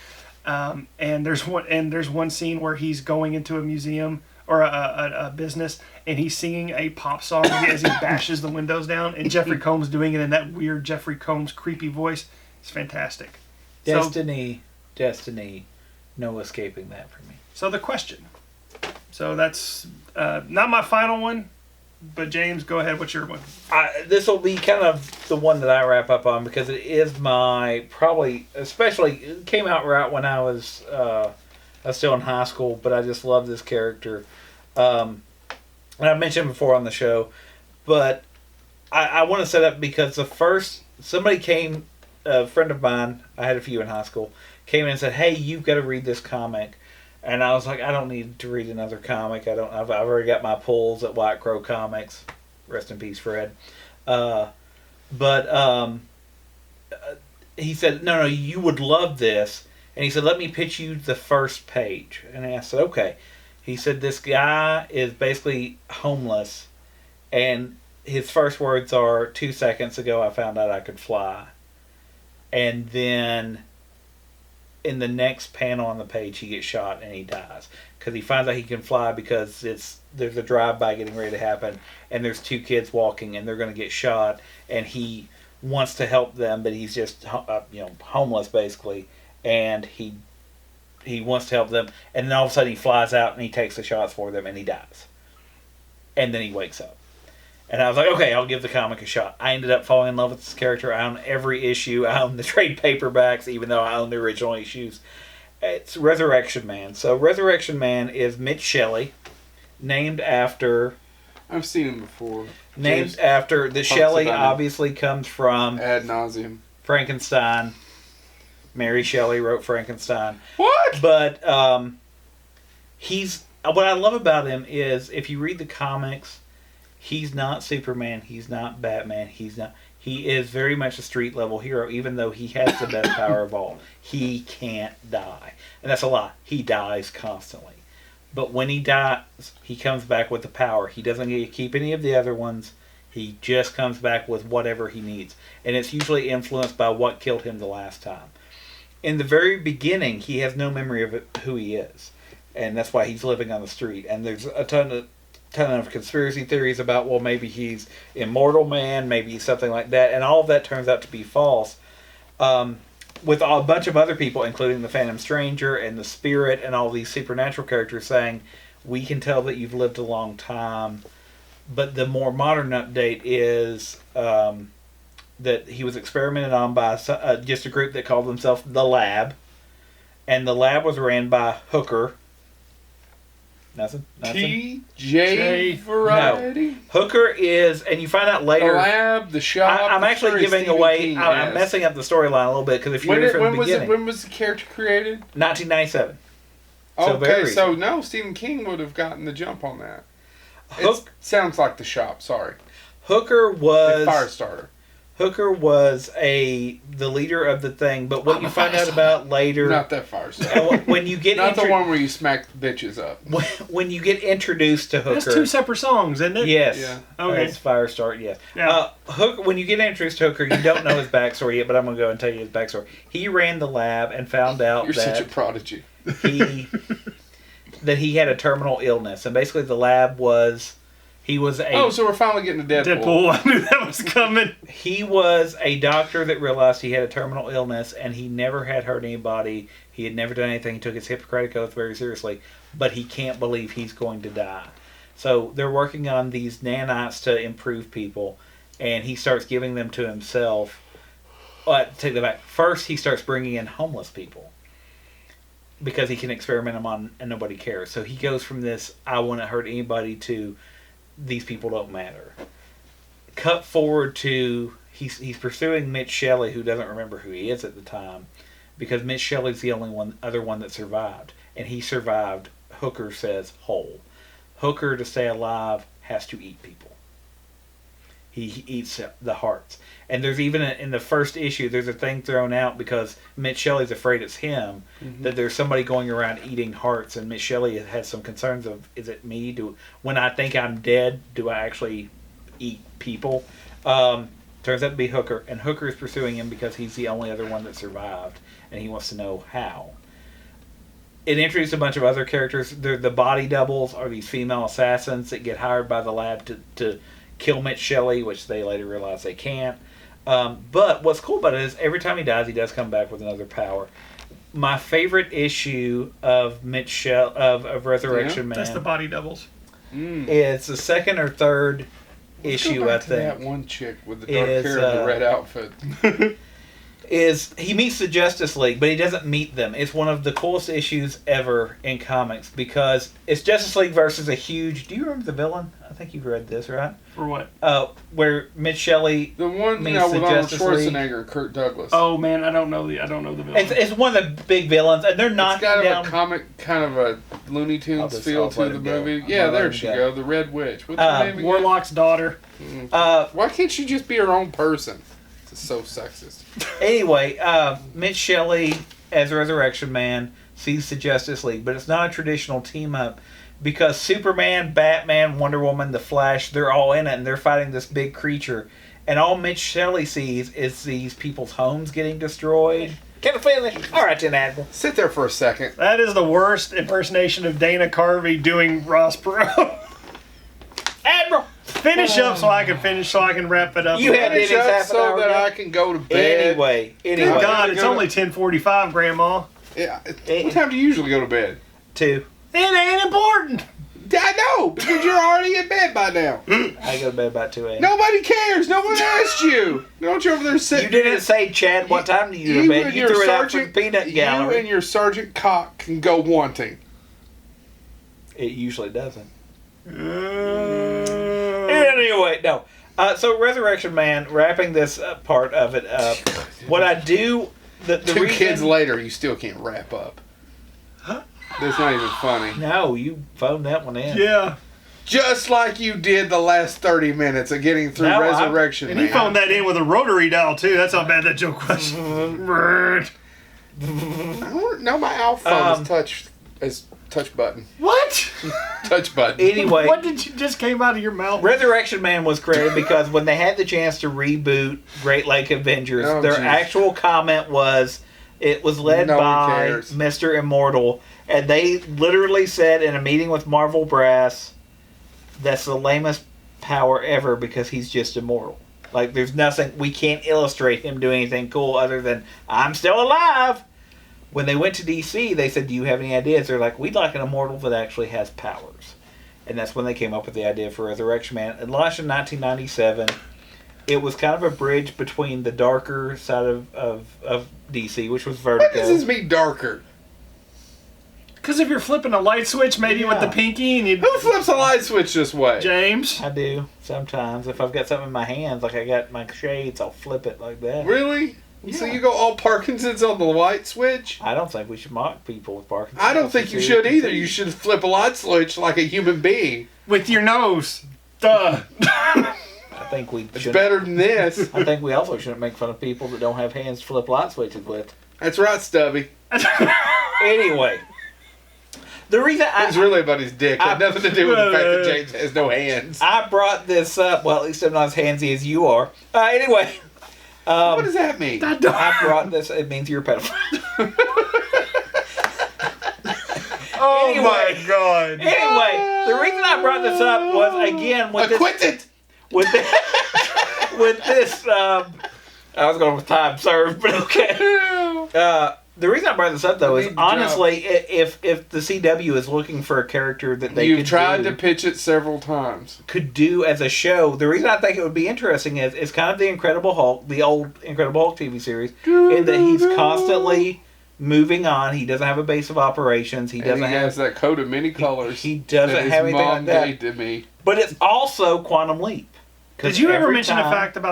And there's one scene where he's going into a museum or a business, and he's singing a pop song as he bashes the windows down, and Jeffrey Combs doing it in that weird Jeffrey Combs creepy voice. It's fantastic. Destiny, no escaping that for me. So the question. So that's not my final one, but James, go ahead. What's your one? This will be kind of the one that I wrap up on because it is my especially it came out right when I was still in high school, but I just love this character. And I've mentioned before on the show, but I want to set up because somebody came, a friend of mine, I had a few in high school, came in and said, "Hey, you've got to read this comic." And I was like, I don't need to read another comic. I've already got my pulls at White Crow Comics. Rest in peace, Fred. He said, no, you would love this. And he said, let me pitch you the first page. And I said, okay. He said, this guy is basically homeless. And his first words are, 2 seconds ago I found out I could fly. And then in the next panel on the page, he gets shot and he dies because he finds out he can fly because there's a drive-by getting ready to happen, and there's 2 kids walking and they're going to get shot, and he wants to help them, but he's just homeless basically, and he wants to help them, and then all of a sudden he flies out and he takes the shots for them and he dies, and then he wakes up. And I was like, okay, I'll give the comic a shot. I ended up falling in love with this character. I own every issue. I own the trade paperbacks, even though I own the original issues. It's Resurrection Man. So Resurrection Man is Mitch Shelley, named after... I've seen him before. The Shelley obviously comes from... Ad nauseum. Frankenstein. Mary Shelley wrote Frankenstein. What? But what I love about him is, if you read the comics... He's not Superman. He's not Batman. He is very much a street level hero, even though he has the best power of all. He can't die. And that's a lie. He dies constantly. But when he dies, he comes back with the power. He doesn't get to keep any of the other ones. He just comes back with whatever he needs. And it's usually influenced by what killed him the last time. In the very beginning, he has no memory of who he is. And that's why he's living on the street. And there's a ton of conspiracy theories about, well, maybe he's Immortal Man, maybe he's something like that, and all of that turns out to be false. With a bunch of other people, including the Phantom Stranger and the Spirit and all these supernatural characters saying, we can tell that you've lived a long time. But the more modern update is that he was experimented on by just a group that called themselves The Lab. And The Lab was ran by Hooker. Nothing? TJ Variety? No. Hooker is, and you find out later... The Lab, the shop... I'm actually giving away... I'm messing up the storyline a little bit, because if you read from the beginning... When was the character created? 1997. Okay, so no, Stephen King would have gotten the jump on that. It sounds like the shop, sorry. Hooker was... The Firestarter. Hooker was the leader of the thing, but what you find out about later... Not that Firestarter. When you get... Not the one where you smack bitches up. When you get introduced to Hooker... That's 2 separate songs, isn't it? Yes. Yeah. Okay. It's Firestarter, yes. Yeah. Hooker, when you get introduced to Hooker, you don't know his backstory yet, but I'm going to go and tell you his backstory. He ran the lab and found out You're such a prodigy. that he had a terminal illness, and basically the lab was... so we're finally getting to Deadpool. I knew that was coming. He was a doctor that realized he had a terminal illness, and he never had hurt anybody. He had never done anything. He took his Hippocratic Oath very seriously, but he can't believe he's going to die. So they're working on these nanites to improve people, and he starts giving them to himself. Take that back. First, he starts bringing in homeless people because he can experiment them on, and nobody cares. So he goes from this, I wouldn't hurt anybody, to these people don't matter. Cut forward to he's pursuing Mitch Shelley, who doesn't remember who he is at the time, because Mitch Shelley's the only other one that survived, and he survived, Hooker says, whole. Hooker, to stay alive, has to eat people. He eats the hearts. And there's even in the first issue, there's a thing thrown out because Mitch Shelley's afraid it's him, that there's somebody going around eating hearts, and Mitch Shelley has some concerns of, is it me? When I think I'm dead, do I actually eat people? Turns out to be Hooker, and Hooker is pursuing him because he's the only other one that survived, and he wants to know how. It introduced a bunch of other characters. The body doubles are these female assassins that get hired by the lab to kill Mitch Shelley, which they later realize they can't. But what's cool about it is every time he does come back with another power. My favorite issue of of Resurrection Man. That's the body doubles. It's the second or third issue, I think. That one chick with the dark hair and the red outfit. Is he meets the Justice League, but he doesn't meet them. It's one of the coolest issues ever in comics because it's Justice League versus a huge... Do you remember the villain? I think you've read this, right? For what? Where Mitch Shelley The one meets with the Arnold Justice League. Schwarzenegger and Kirk Douglas. Oh man, I don't know the villain. It's one of the big villains, and they're It's knocking got down... a comic, kind of a Looney Tunes I'll feel let to the him go. movie. I'll Yeah, let there him she go. go. The Red Witch. What's her name again? Warlock's daughter. Why can't she just be her own person? It's so sexist. Anyway, Mitch Shelley as Resurrection Man sees the Justice League, but it's not a traditional team up because Superman, Batman, Wonder Woman, The Flash, they're all in it and they're fighting this big creature. And all Mitch Shelley sees is these people's homes getting destroyed. Can I finish? All right, then, Admiral. Sit there for a second. That is the worst impersonation of Dana Carvey doing Ross Perot. Admiral! Finish up so I can wrap it up. You had Finish Denny's up half an so hour that ago. I can go to bed. Anyway. Good Anyway. God, it's Go to- only 10:45, Grandma. Yeah. What time do you usually go to bed? 2. It ain't important. I know, because you're already in bed by now. I go to bed about 2 a.m. Nobody cares. No one asked you. Don't you over there sit. You didn't say, Chad, what time do you go to bed? and You your threw it out for the sergeant, peanut you gallery. and your Sergeant Cock can go wanting. It usually doesn't. Anyway, no. So Resurrection Man, wrapping this part of it up. What I do, the 2 reason, kids later, you still can't wrap up. That's not even funny. No, you phoned that one in. Yeah. Just like you did the last 30 minutes of getting through No, Resurrection And Man. he phoned that in with a rotary dial too. That's how bad that joke was. No, my iPhone is touch button. What? Touch button. Anyway, What did you just came out of your mouth? Resurrection Man was created because when they had the chance to reboot Great Lake Avengers, Oh, their geez. actual comment was, it was led No one by cares. Mr. Immortal, and they literally said in a meeting with Marvel Brass, that's the lamest power ever because he's just immortal. Like, there's nothing, we can't illustrate him doing anything cool other than, I'm still alive. When they went to DC, they said, do you have any ideas? They're like, we'd like an immortal that actually has powers. And that's when they came up with the idea for Resurrection Man. It launched in 1997. It was kind of a bridge between the darker side of DC, which was What Vertigo. does this mean, darker? Because if you're flipping a light switch, maybe with the Yeah. pinky, and you Who flips a light switch this way? James. I do sometimes. If I've got something in my hands, like I got my shades, I'll flip it like that. Really? So Yeah. you go all Parkinson's on the light switch? I don't think we should mock people with Parkinson's. I don't think you should either. You should flip a light switch like a human being. With your nose. Duh. I think we It's should. better than this. I think we also shouldn't make fun of people that don't have hands to flip light switches with. That's right, Stubby. Anyway, the reason It's really about his dick. It had nothing to do with the fact that James has no hands. I brought this up, well, at least I'm not as handsy as you are. Anyway, What does that mean? I brought this. It means you're a pedophile. Oh Anyway. my God. Anyway, the reason I brought this up was again with this. Acquitted! With this, with this I was going with time served, but okay. The reason I brought this up though is Need the honestly, if the CW is looking for a character that they You've could tried do, to pitch it several times. could do as a show, the reason I think it would be interesting is kind of the Incredible Hulk, the old Incredible Hulk TV series, in that he's constantly moving on. He doesn't have a base of operations. He And doesn't he has have. that coat of many colors. He doesn't that his have anything mom like that. made to me. But it's also Quantum Leap. 'Cause Did you ever every mention time-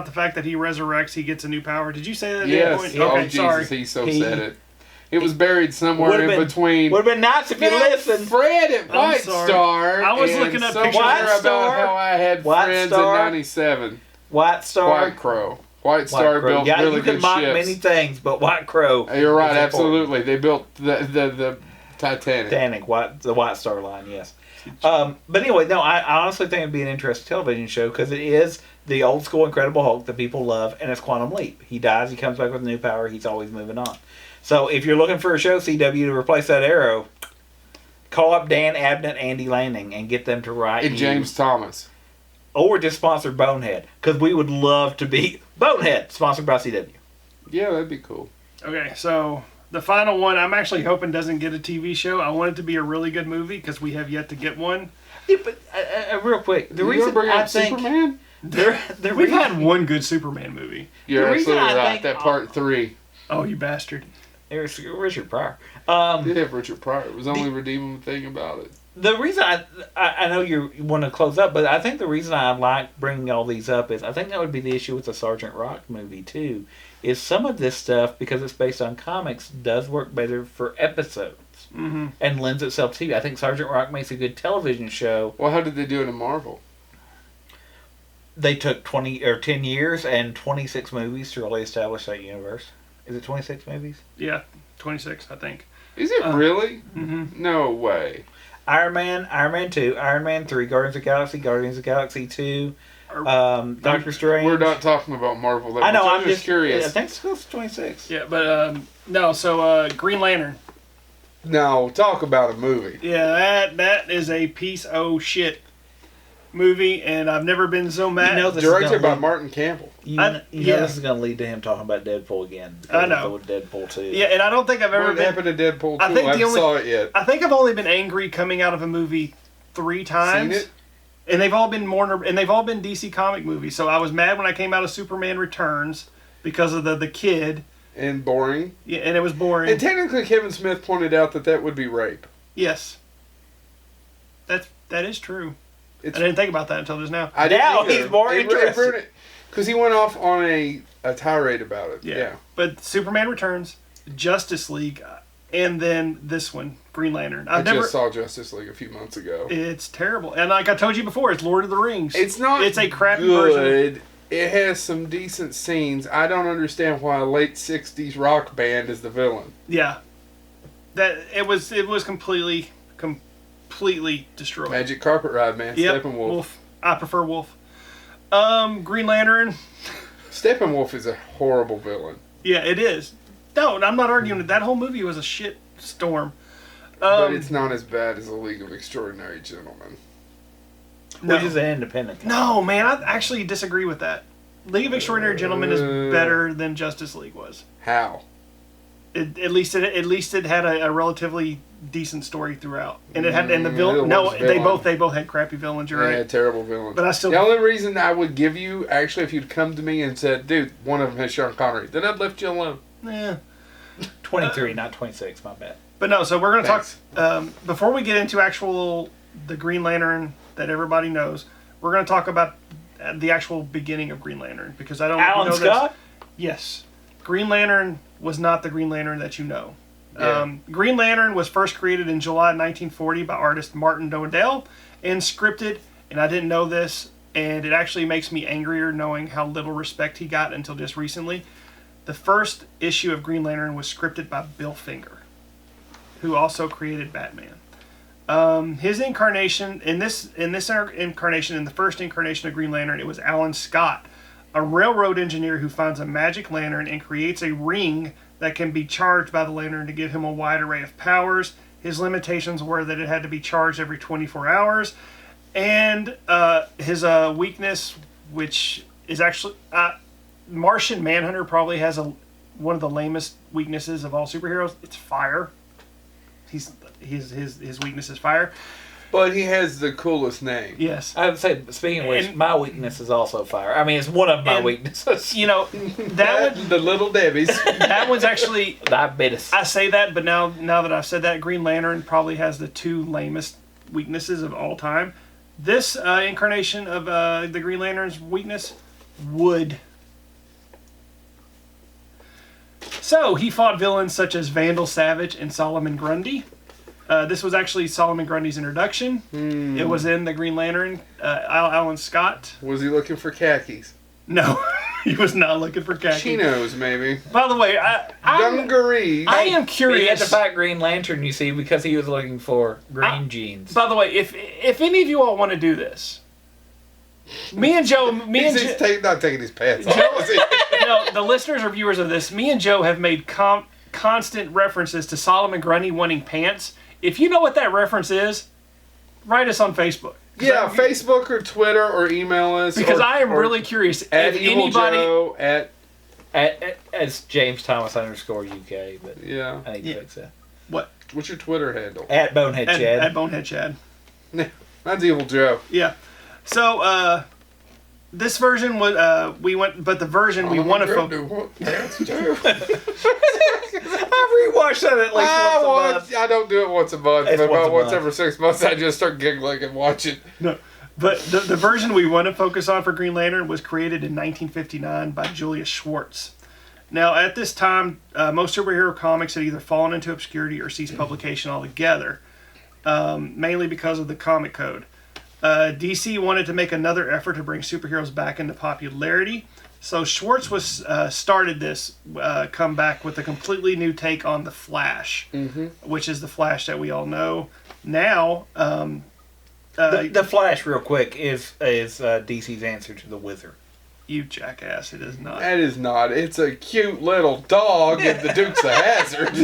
the fact that he resurrects, he gets a new power? Did you say that at Yes. any point? Oh, Okay, Jesus, sorry. he so He- said it. It was buried somewhere Would've in been- between. Would have been nice if you listened. Fred at White sorry. Star. I was and looking up somewhere pictures. White about Star. how I had White friends Star. in '97. White Star. White Crow. White Star White Crow. built Yeah, really you can good mock ships. many things, but White Crow. You're right, is important. absolutely. They built the Titanic. Titanic, the White Star Line, yes. But anyway, no, I honestly think it'd be an interesting television show because it is the old school Incredible Hulk that people love, and it's Quantum Leap. He dies, he comes back with new power, he's always moving on. So if you're looking for a show, CW, to replace that Arrow, call up Dan Abnett, Andy Lanning, and get them to write And you. James Thomas. Or just sponsor Bonehead, because we would love to be Bonehead, sponsored by CW. Yeah, that'd be cool. Okay, so the final one I'm actually hoping doesn't get a TV show. I want it to be a really good movie because we have yet to get one. Yeah, but real quick, the You reason gonna bring I up think Superman? the We've reason, had one good Superman movie. You're The reason absolutely I right. think- That part 3 Oh, you bastard. There's Richard Pryor. did have Richard Pryor. It was the only redeeming thing about it. The reason I know you want to close up, but I think the reason I like bringing all these up is I think that would be the issue with the Sergeant Rock movie too. Is some of this stuff, because it's based on comics, does work better for episodes and lends itself to TV. I think Sergeant Rock makes a good television show. Well, how did they do it in Marvel? They took 10 years and 26 movies to really establish that universe. Is it 26 movies? Yeah, 26, I think. Is it really? Mm-hmm. No way. Iron Man 2, Iron Man 3, Guardians of the Galaxy 2, Or- Doctor Strange. We're not talking about Marvel. That I know, much. I'm just curious. I think it's close to 26. Yeah, but no, so Green Lantern. No, talk about a movie. Yeah, that is a piece of shit movie, and I've never been so mad. You know this is Directed gonna by lead- Martin Campbell. You know yeah. this is going to lead to him talking about Deadpool again. I know. With Deadpool 2. Yeah, and I don't think I've ever What been. happened to Deadpool 2? I think I the haven't only- saw it yet. I think I've only been angry coming out of a movie 3 times. Seen it? And they've all been DC comic movies. So I was mad when I came out of Superman Returns because of the kid. And boring. Yeah, and it was boring. And technically, Kevin Smith pointed out that would be rape. Yes. That is true. I It's, didn't think about that until just now. I didn't Now either. he's more interested. Because he went off on a tirade about it. Yeah. But Superman Returns, Justice League, and then this one, Green Lantern. I just saw Justice League a few months ago. It's terrible. And like I told you before, it's Lord of the Rings. It's not It's a crappy version. good. It has some decent scenes. I don't understand why a late 60s rock band is the villain. Yeah. That it was completely destroyed. Magic Carpet Ride, man. Yep. Steppenwolf. I prefer Wolf. Green Lantern. Steppenwolf is a horrible villain. Yeah, it is. No, I'm not arguing that whole movie was a shit storm. But it's not as bad as a League of Extraordinary Gentlemen. Which is an independent. No, man, I actually disagree with that. League of Extraordinary Gentlemen is better than Justice League was. How? At least it had a relatively decent story throughout, and it had the it villain. No, was they villain. both had crappy villains. You're Yeah, right. terrible villain. But I still- The only reason I would give you, actually, if you'd come to me and said, dude, one of them has Sean Connery, then I'd left you alone. Yeah. 23, not 26, my bad. But no, so we're going to talk Thanks. before we get into the Green Lantern that everybody knows. We're going to talk about the actual beginning of Green Lantern because I don't Alan know Scott? This. Yes, Green Lantern was not the Green Lantern that you know. Yeah. Green Lantern was first created in July 1940 by artist Martin Dodell and scripted. And I didn't know this, and it actually makes me angrier knowing how little respect he got until just recently. The first issue of Green Lantern was scripted by Bill Finger, who also created Batman. His incarnation in the first incarnation of Green Lantern, it was Alan Scott, a railroad engineer who finds a magic lantern and creates a ring that can be charged by the lantern to give him a wide array of powers. His limitations were that it had to be charged every 24 hours, and his weakness, which is actually Martian Manhunter, probably has one of the lamest weaknesses of all superheroes. It's fire. His weakness is fire. But he has the coolest name. Yes. I would say, speaking of which, And- my weakness is also fire. I mean, it's one of my And- weaknesses. You know, that one, The Little Debbies. that one's actually, Diabetes. I say that, but now that I've said that, Green Lantern probably has the 2 lamest weaknesses of all time. This incarnation of the Green Lantern's weakness, wood. So he fought villains such as Vandal Savage and Solomon Grundy. This was actually Solomon Grundy's introduction. It was in the Green Lantern. Alan Scott. Was he looking for khakis? No, he was not looking for khakis. Chinos, maybe. By the way, Dungarees. I am He had to curious. fight Green Lantern, you see, because he was looking for green jeans. By the way, if any of you all want to do this, me and Joe, He's not taking his pants off. is he? the listeners or viewers of this, me and Joe have made constant references to Solomon Grundy wanting pants. If you know what that reference is, write us on Facebook. Yeah, Facebook or Twitter or email us. Because or, I am or really curious if at Evil anybody. Joe, As James Thomas _UK, but yeah. I need to fix that. What's your Twitter handle? At Bonehead Chad. At Bonehead Chad. Mine's Evil Joe. Yeah. So this version was but the version we want to focus. I rewatch that at least once a month. I don't do it once a month, It's but once a about once month. every 6 months I just start giggling and watch it. No. But the version we want to focus on for Green Lantern was created in 1959 by Julius Schwartz. Now, at this time, most superhero comics had either fallen into obscurity or ceased publication altogether, mainly because of the comic code. DC wanted to make another effort to bring superheroes back into popularity, so Schwartz was started this comeback with a completely new take on the Flash, which is the Flash that we all know now. The Flash, real quick, is DC's answer to the Wizard. You jackass! It is not. That is not. It's a cute little dog in the Dukes of Hazzard.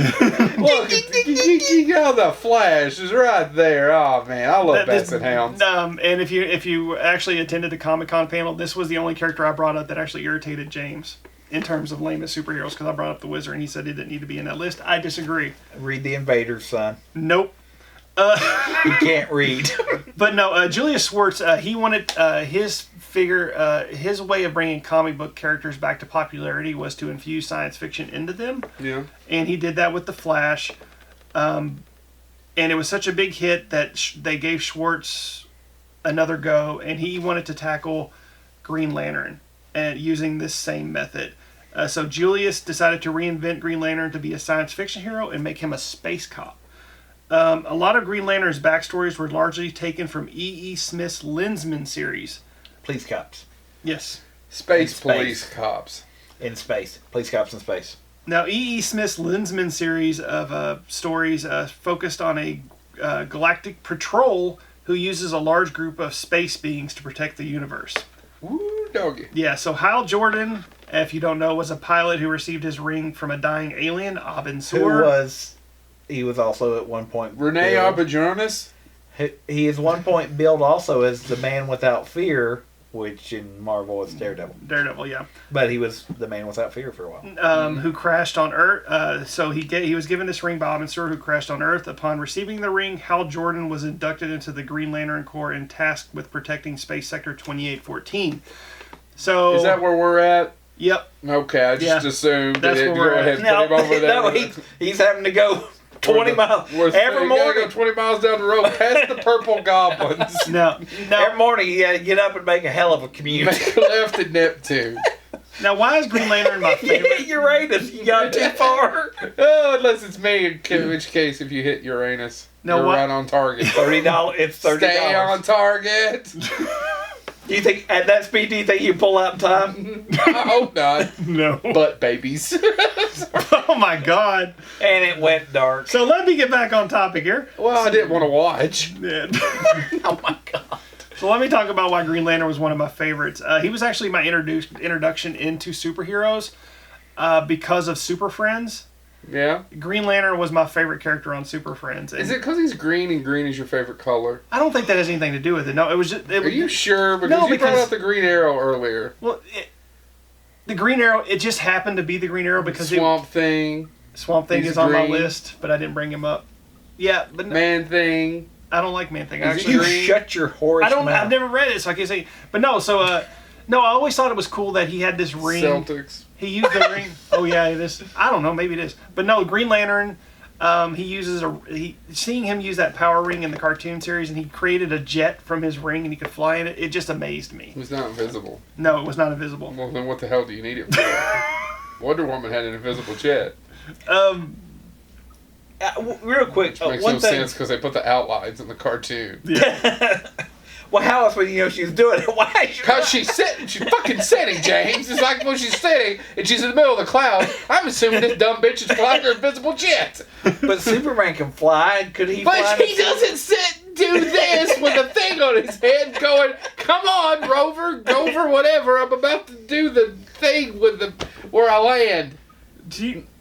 Look, the Flash is right there. Oh man, I love Basset Hounds. And if you actually attended the Comic-Con panel, this was the only character I brought up that actually irritated James in terms of lamest superheroes, because I brought up the Wizard and he said it didn't need to be in that list. I disagree. Read the Invaders, son. Nope. You can't read. But no, Julius Schwartz, he wanted his way of bringing comic book characters back to popularity was to infuse science fiction into them. Yeah. And he did that with the Flash. And it was such a big hit that they gave Schwartz another go, and he wanted to tackle Green Lantern and using this same method. So Julius decided to reinvent Green Lantern to be a science fiction hero and make him a space cop. A lot of Green Lantern's backstories were largely taken from E.E. Smith's Lensman series. Police cops. Yes. Space Space. police cops. In space. Police cops in space. Now, E.E. Smith's Lensman series of stories focused on a galactic patrol who uses a large group of space beings to protect the universe. Woo, doggy. Yeah, so Hal Jordan, if you don't know, was a pilot who received his ring from a dying alien, Abin Sur. He was also at one point Renee billed- Arbajonis. He is one point billed also as the Man Without Fear, which in Marvel is Daredevil. Daredevil, yeah. But he was the Man Without Fear for a while. Who crashed on Earth. So he was given this ring by Abin Sur, who crashed on Earth. Upon receiving the ring, Hal Jordan was inducted into the Green Lantern Corps and tasked with protecting Space Sector 2814. So Is that where we're at? Yep. Okay, I just Yeah. assumed That's that where go we're ahead at. and put him over there. No, he's having to go 20 miles every You gotta morning. go 20 miles down the road past the purple goblins. Now, Every morning you gotta get up and make a hell of a commute. Make a left at Neptune. now, why is Green Lantern my You favorite? hit Uranus. You got too far. Oh, unless it's me, in which case, if you hit Uranus, No, you're what- right on target. $30. It's $30. Stay on target. Do you think at that speed? Do you think you pull out in time? I hope not. No. But babies. Oh my God. And it went dark. So let me get back on topic here. Well, I didn't want to watch. Yeah. Oh my god. So let me talk about why Green Lantern was one of my favorites. He was actually my introduction into superheroes because of Super Friends. Yeah. Green Lantern was my favorite character on Super Friends. And Is it because he's green and green is your favorite color? I don't think that has anything to do with it. No, it was just. Are you sure? Because No, you brought because- out the Green Arrow earlier. Well, the Green Arrow. It just happened to be the Green Arrow because Swamp Thing, Swamp Thing he's is on my green. list, but I didn't bring him up. Yeah, but no, Man Thing. I don't like Man Thing. Is he Actually, You green? shut your whorish I don't. mouth. I've never read it, so I can't say. But no, so no, I always thought it was cool that he had this ring. Celtics. He used the ring. Oh yeah, it is. I don't know, maybe it is. But no, Green Lantern. He uses seeing him use that power ring in the cartoon series, and he created a jet from his ring, and he could fly in it. It just amazed me. He's not invisible. No, it was not invisible. Well, then what the hell do you need it for? Wonder Woman had an invisible jet. Real quick, Which makes one no thing. sense because they put the outlines in the cartoon. Well, how else would you know she was doing it? Why? Because she's sitting, she's fucking sitting, James. It's like when she's sitting and she's in the middle of the cloud. I'm assuming this dumb bitch is flying her invisible jet. But Superman can fly. Could he fly? But he doesn't sit and do this with a thing on his head going, come on, Rover, Grover, whatever. I'm about to do the thing with the where I land.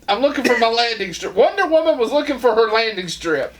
I'm looking for my landing strip. Wonder Woman was looking for her landing strip.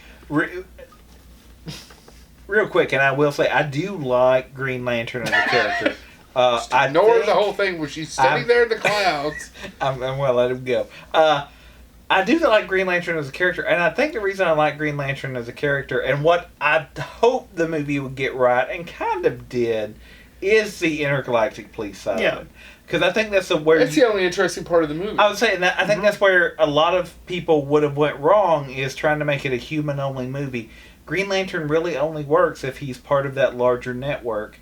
Real quick, and I will say, I do like Green Lantern as a character. I ignore the whole thing where she's sitting there in the clouds. I'm going to let him go. I do like Green Lantern as a character, and I think the reason I like Green Lantern as a character, and what I hope the movie would get right, and kind of did, is the intergalactic police side of it. Because I think that's the only interesting part of the movie. I would say that I think that's where a lot of people would have went wrong, is trying to make it a human-only movie. Green Lantern really only works if he's part of that larger network.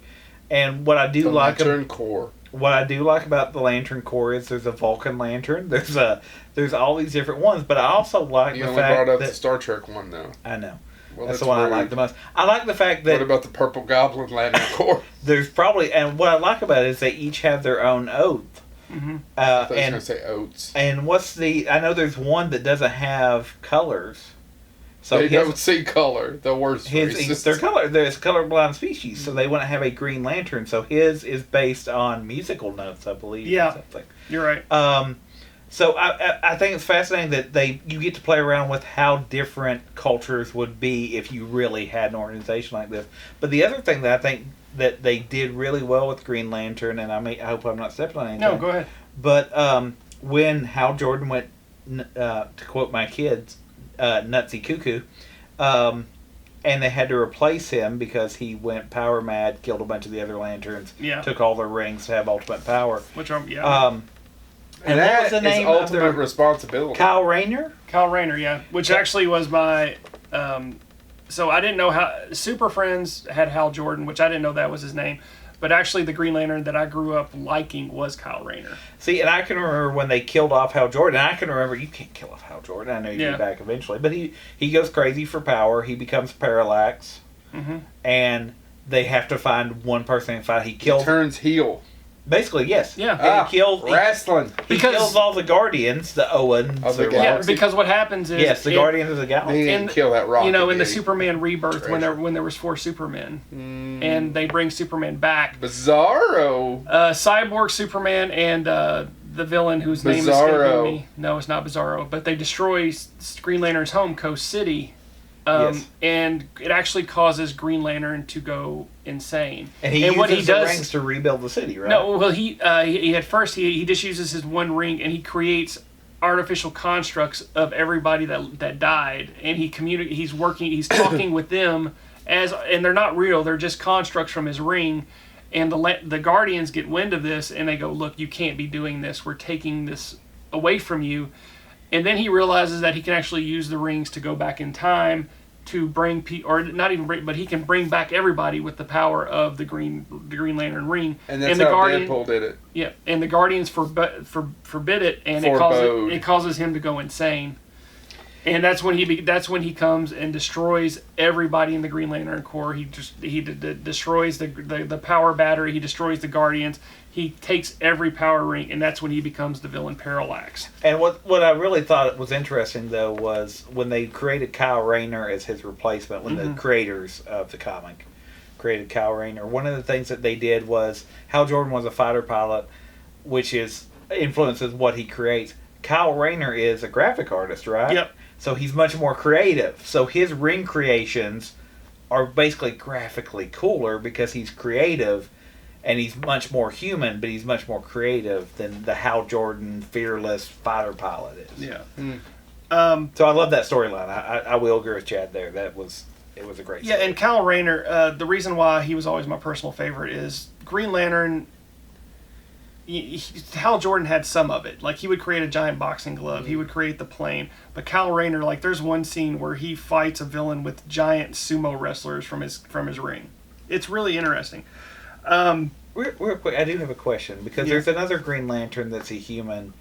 And what I do like Lantern Corps. What I do like about the Lantern Corps is there's a Vulcan Lantern. There's all these different ones, but I also like you the only fact brought up that the Star Trek one though. I know. Well, that's the one rude. I like the most. I like the fact that what about the Purple Goblin Lantern Corps? there's probably, and what I like about it is they each have their own oath. I thought you were and gonna say oats. and I know there's one that doesn't have colors. So They don't see color. The worst racist. There's a colorblind species, so they wouldn't have a Green Lantern. So his is based on musical notes, I believe. Yeah. Or something. You're right. So I think it's fascinating that you get to play around with how different cultures would be if you really had an organization like this. But the other thing that I think that they did really well with Green Lantern, and I hope I'm not stepping on anything. No, go ahead. But when Hal Jordan went, to quote my kids, nutsy cuckoo, and they had to replace him because he went power mad, killed a bunch of the other Lanterns, took all their rings to have ultimate power. And what was the name of ultimate their responsibility? Kyle Rayner? Kyle Rayner, yeah. Which actually was my... so I didn't know how... Super Friends had Hal Jordan, which I didn't know that was his name. But actually the Green Lantern that I grew up liking was Kyle Rayner. See, and I can remember when they killed off Hal Jordan. I can remember, you can't kill off Hal Jordan. I know you'll be back eventually. But he goes crazy for power. He becomes Parallax. Mm-hmm. And they have to find one person to fight. He turns heel. Basically, yes. Yeah. And he kills... Wrestling. He kills all the Guardians, the Owens. Yeah, because what happens is... Yes, the Guardians of the Galaxy. They didn't kill that rocket. You know, in the Superman Rebirth, when there was 4 Supermen, and they bring Superman back. Bizarro. Cyborg Superman and the villain whose name is escaping me. No, it's not Bizarro. But they destroy Green Lantern's home, Coast City. And it actually causes Green Lantern to go insane. And he uses the rings to rebuild the city, right? No, well, he at first he just uses his one ring and he creates artificial constructs of everybody that died, and he's talking with them and they're not real, they're just constructs from his ring. And the Guardians get wind of this and they go, look, you can't be doing this. We're taking this away from you. And then he realizes that he can actually use the rings to go back in time to bring but he can bring back everybody with the power of the Green Lantern ring. And that's how Deadpool did it. Yeah, and the Guardians forbid it, and it causes him to go insane. And that's when he comes and destroys everybody in the Green Lantern Corps. He destroys the power battery. He destroys the Guardians. He takes every power ring, and that's when he becomes the villain Parallax. And what I really thought was interesting, though, was when they created Kyle Rayner as his replacement, when the creators of the comic created Kyle Rayner, one of the things that they did was Hal Jordan was a fighter pilot, which influences what he creates. Kyle Rayner is a graphic artist, right? Yep. So he's much more creative. So his ring creations are basically graphically cooler because he's creative. And he's much more human, but he's much more creative than the Hal Jordan fearless fighter pilot is. Yeah. So I love that storyline. I will agree with Chad there. It was a great story. Yeah, and Kyle Rayner, the reason why he was always my personal favorite is Green Lantern. Hal Jordan had some of it. Like, he would create a giant boxing glove. He would create the plane. But Kyle Rayner, like, there's one scene where he fights a villain with giant sumo wrestlers from his ring. It's really interesting. Real quick, I do have a question because there's another Green Lantern that's a human,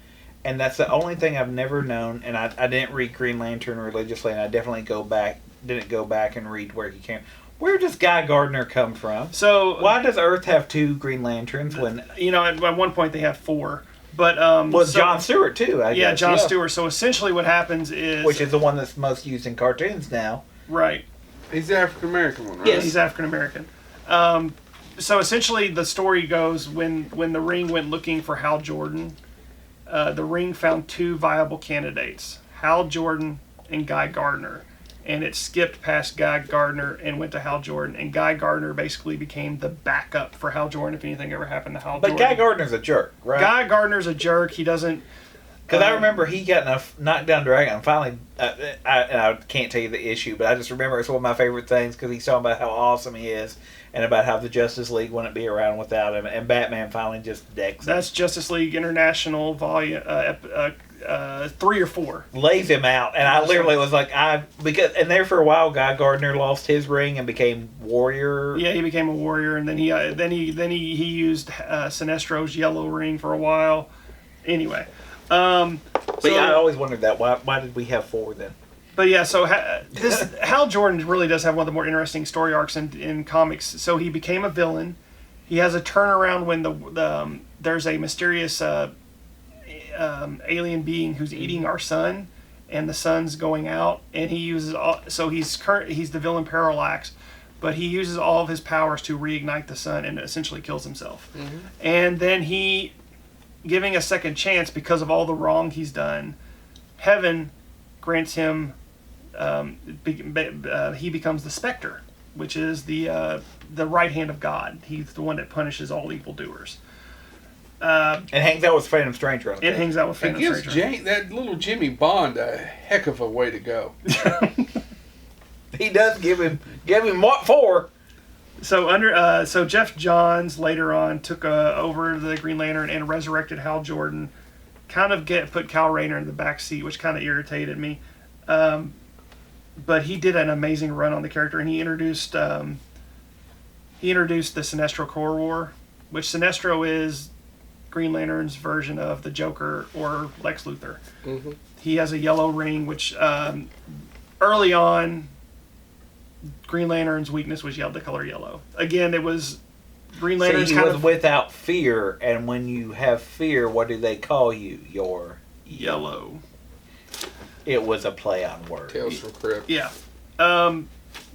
and that's the only thing I've never known. And I didn't read Green Lantern religiously, and I definitely didn't go back and read where he came. Where does Guy Gardner come from? So Why does Earth have 2 Green Lanterns when at one point they have 4, but John Stewart too? I guess. John Stewart. So essentially, what happens is, which is the one that's most used in cartoons now. right? He's the African American one, right? Yes, he's African American. So essentially, the story goes when the Ring went looking for Hal Jordan, the Ring found 2 viable candidates: Hal Jordan and Guy Gardner. And it skipped past Guy Gardner and went to Hal Jordan. And Guy Gardner basically became the backup for Hal Jordan if anything ever happened to Hal Jordan. But Guy Gardner's a jerk, right? Guy Gardner's a jerk. He doesn't. Because I remember he got enough knocked down Dragon. And finally, I can't tell you the issue, but I just remember it's one of my favorite things because he's talking about how awesome he is and about how the Justice League wouldn't be around without him. And Batman finally just decks him. That's Justice League International Volume 3 or 4. Lays him out, and I literally was like, and there for a while, Guy Gardner lost his ring and became Warrior. Yeah, he became a warrior, and then he used Sinestro's yellow ring for a while. Anyway, But yeah, I always wondered that. Why did we have 4 then? But yeah, so Hal Jordan really does have one of the more interesting story arcs in comics. So he became a villain. He has a turnaround when there's a mysterious alien being who's eating our sun, and the sun's going out, and he uses he's the villain Parallax, but he uses all of his powers to reignite the sun and essentially kills himself. Mm-hmm. And then he, giving a second chance because of all the wrong he's done, heaven grants him. He becomes the Spectre, which is the right hand of God. He's the one that punishes all evildoers. And hangs out with Phantom Stranger. It hangs out with Phantom Stranger. It gives Stranger. that little Jimmy Bond a heck of a way to go. He does give him what for? So Jeff Johns later on took over the Green Lantern and resurrected Hal Jordan. Kind of put Kyle Rayner in the back seat, which kind of irritated me. But he did an amazing run on the character, and he introduced the Sinestro Corps War, which Sinestro is Green Lantern's version of the Joker or Lex Luthor. Mm-hmm. He has a yellow ring, which early on, Green Lantern's weakness was the color yellow. Again, it was Green Lantern's he was without fear, and when you have fear, what do they call you? You're yellow. It was a play on words. Tales from Crypt. Yeah.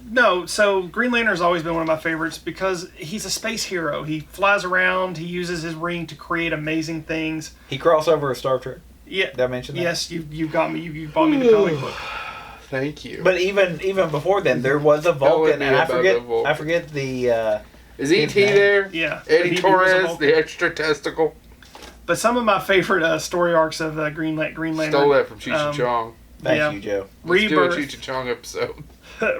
No, so Green Lantern's always been one of my favorites because he's a space hero. He flies around. He uses his ring to create amazing things. He crossed over with Star Trek. Yeah. Did I mention that? Yes, you got me. You bought me the comic book. Thank you. But even before then, there was a Vulcan, and I forget the. Is E.T. there? Yeah. Eddie Torres, the extra testicle. But some of my favorite story arcs of Green Lantern. Stole that from Cheech and Chong. Thank you, Joe. Let's do a Cheech and Chong episode.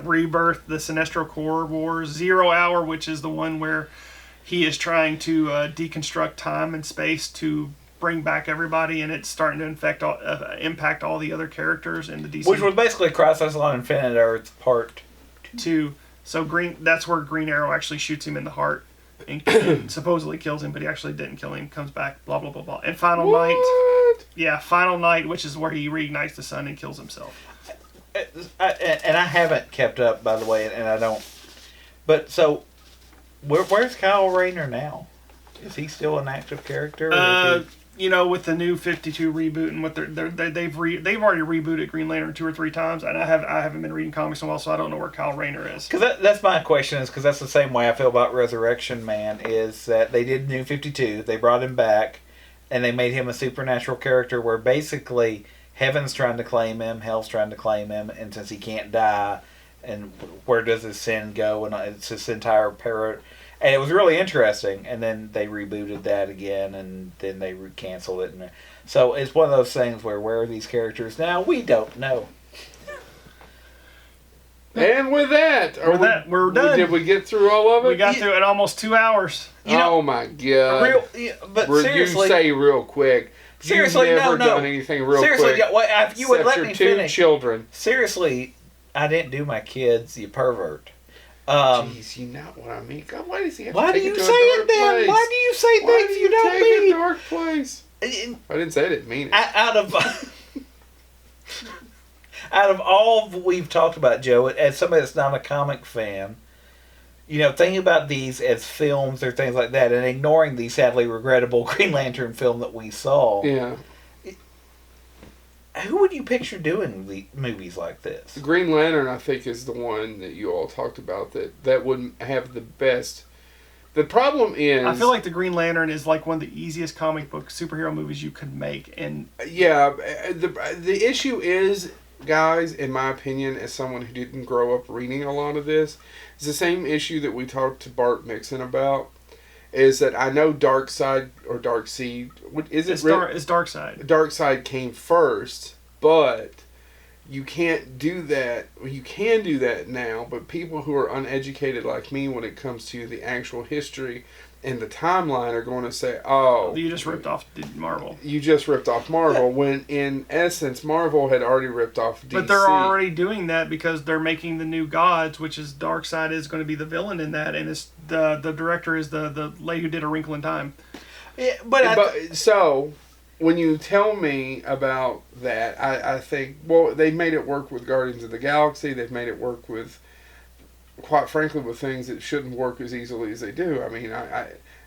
Rebirth, the Sinestro Corps Wars, 0 Hour, which is the one where he is trying to deconstruct time and space to bring back everybody, and it's starting to impact all the other characters in the DC. Which was basically Crisis on Infinite Earth Part 2. So that's where Green Arrow actually shoots him in the heart and supposedly kills him, but he actually didn't kill him. Comes back, blah blah blah blah. And Final Night, which is where he reignites the sun and kills himself. And I haven't kept up, by the way, and I don't. But so, where's Kyle Rayner now? Is he still an active character? With the new 52 reboot and what they've already rebooted Green Lantern 2 or 3 times, and I haven't been reading comics in a while, so I don't know where Kyle Rayner is. Because that's my question, is because that's the same way I feel about Resurrection Man, is that they did New 52, they brought him back, and they made him a supernatural character where basically Heaven's trying to claim him, Hell's trying to claim him, and since he can't die, and where does his sin go, and it's this entire and it was really interesting, and then they rebooted that again, and then they canceled it. And so it's one of those things where are these characters now? We don't know. And with that, we're done. Did we get through all of it? We got through it in almost 2 hours. Oh my God! But seriously, you say real quick. Seriously, you've never done anything real quick. Seriously, if you would let me finish. 2 children. Seriously, I didn't do my kids, you pervert. Jeez, you know what I mean. God, why does he have why to do take you it say to a it dark then? place? Why do you say Why things do you don't take mean? a dark place? And I didn't say I didn't mean it. out of out of all we've talked about, Joe, as somebody that's not a comic fan, thinking about these as films or things like that, and ignoring the sadly regrettable Green Lantern film that we saw, Yeah. who would you picture doing the movies like this? The Green Lantern, I think, is the one that you all talked about that would have the best. The problem is, I feel like the Green Lantern is like one of the easiest comic book superhero movies you could make, and yeah, the issue is, guys, in my opinion, as someone who didn't grow up reading a lot of this, it's the same issue that we talked to Bart Mixon about. Is that I know Darkseid or Darkseid? it's Darkseid. Darkseid came first, but you can't do that. Well, you can do that now, but people who are uneducated like me when it comes to the actual history and the timeline are going to say, oh, You just ripped off Marvel. you just ripped off Marvel, when in essence Marvel had already ripped off DC. But they're already doing that because they're making the new gods, which is Darkseid is going to be the villain in that, and it's the director is the lady who did A Wrinkle in Time. Yeah, So when you tell me about that, I think, well, they made it work with Guardians of the Galaxy. They've made it work with, quite frankly, with things that shouldn't work as easily as they do. I mean,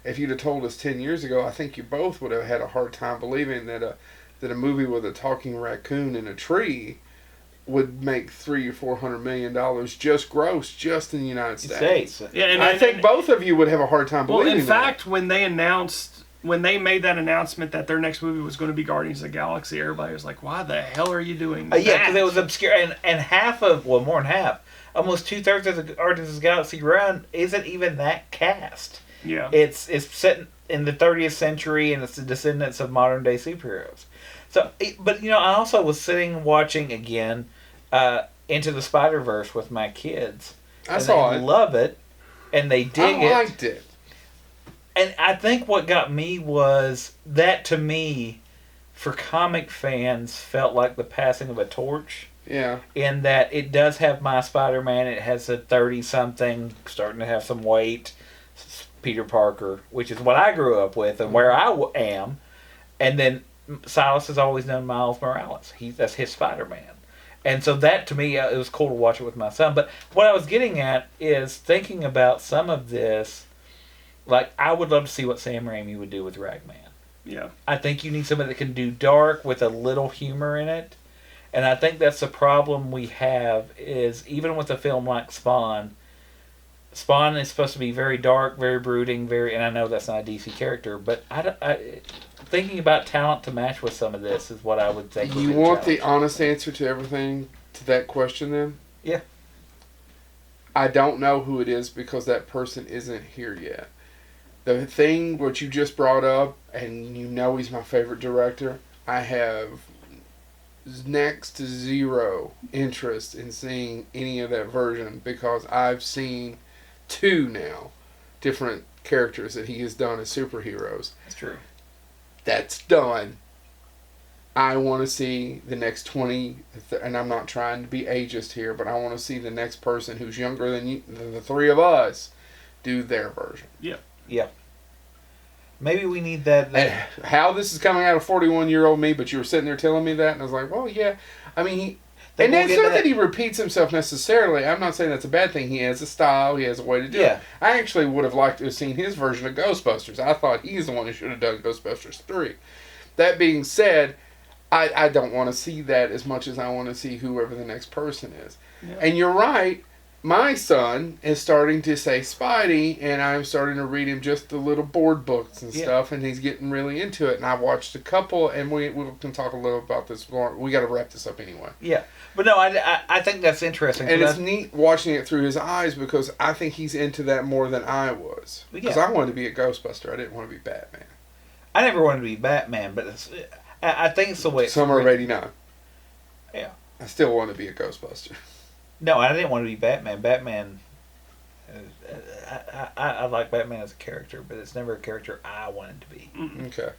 if you'd have told us 10 years ago, I think you both would have had a hard time believing that a movie with a talking raccoon and a tree would make $300 or $400 million just gross, just in the United States. Yeah, and I think both of you would have a hard time believing that. Well, in fact, when they made that announcement that their next movie was going to be Guardians of the Galaxy, everybody was like, "Why the hell are you doing that?" yeah, because it was obscure, and half of, well, more than half, almost 2/3 of the Guardians of the Galaxy run isn't even that cast. Yeah. It's set in the 30th century, and it's the descendants of modern day superheroes. So, but I also was sitting watching again Into the Spider-Verse with my kids. I saw They it. love it, and they dig I liked it. And I think what got me was that, to me, for comic fans, felt like the passing of a torch. Yeah. In that it does have my Spider-Man. It has a 30-something, starting to have some weight, Peter Parker, which is what I grew up with and where I am. And then Silas has always known Miles Morales. That's his Spider-Man. And so that, to me, it was cool to watch it with my son. But what I was getting at is thinking about some of this. Like, I would love to see what Sam Raimi would do with Ragman. Yeah. I think you need somebody that can do dark with a little humor in it. And I think that's the problem we have, is even with a film like Spawn is supposed to be very dark, very brooding, and I know that's not a DC character, but thinking about talent to match with some of this is what I would think. You want the honest answer to everything, to that question then? Yeah. I don't know who it is because that person isn't here yet. The thing what you just brought up, and he's my favorite director, I have next to zero interest in seeing any of that version because I've seen 2 now different characters that he has done as superheroes. That's true. That's done. I want to see the next 20, and I'm not trying to be ageist here, but I want to see the next person who's younger than the 3 of us do their version. Yeah. Yeah. Maybe we need that. How this is coming out of 41-year-old me, but you were sitting there telling me that, and I was like, well, yeah. I mean, and it's not that he repeats himself necessarily. I'm not saying that's a bad thing. He has a style. He has a way to do it. I actually would have liked to have seen his version of Ghostbusters. I thought he's the one who should have done Ghostbusters 3. That being said, I don't want to see that as much as I want to see whoever the next person is. Yeah. And you're right. My son is starting to say Spidey, and I'm starting to read him just the little board books and stuff, and he's getting really into it. And I watched a couple, and we can talk a little about this more. We got to wrap this up anyway. Yeah, but no, I think that's interesting. And it's neat watching it through his eyes because I think he's into that more than I was. Because I wanted to be a Ghostbuster. I didn't want to be Batman. I never wanted to be Batman, but I think it's the way. Summer of '89. Yeah. I still want to be a Ghostbuster. No, I didn't want to be Batman. Batman, I like Batman as a character, but it's never a character I wanted to be. Okay.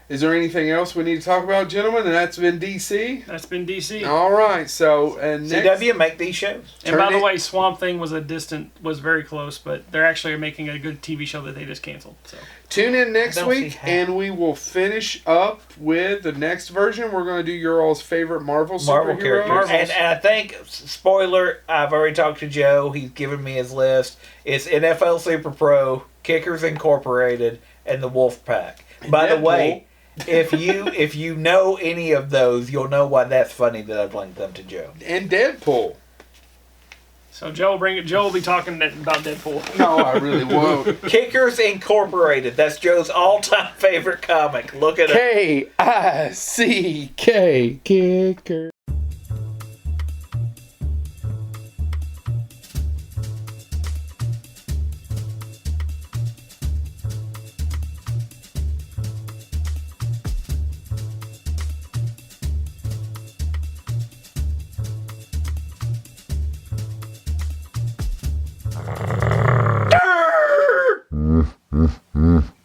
Is there anything else we need to talk about, gentlemen? And that's been DC. That's been DC. All right. So and next, CW make these shows. And by Turn the it- way, Swamp Thing was very close, but they're actually making a good TV show that they just canceled. So tune in next don't see week, how. and we will finish up with the next version. We're going to do your all's favorite Marvel Marvel superheroes. characters. And I think, spoiler, I've already talked to Joe. He's given me his list. It's NFL Super Pro, Kickers Incorporated, and the Wolf Pack. By the Deadpool. way, if you know any of those, you'll know why that's funny that I've linked them to Joe. And Deadpool. Joe will be talking about Deadpool. No, I really won't. Kickers Incorporated. That's Joe's all-time favorite comic. Look it up. Kick, Kicker.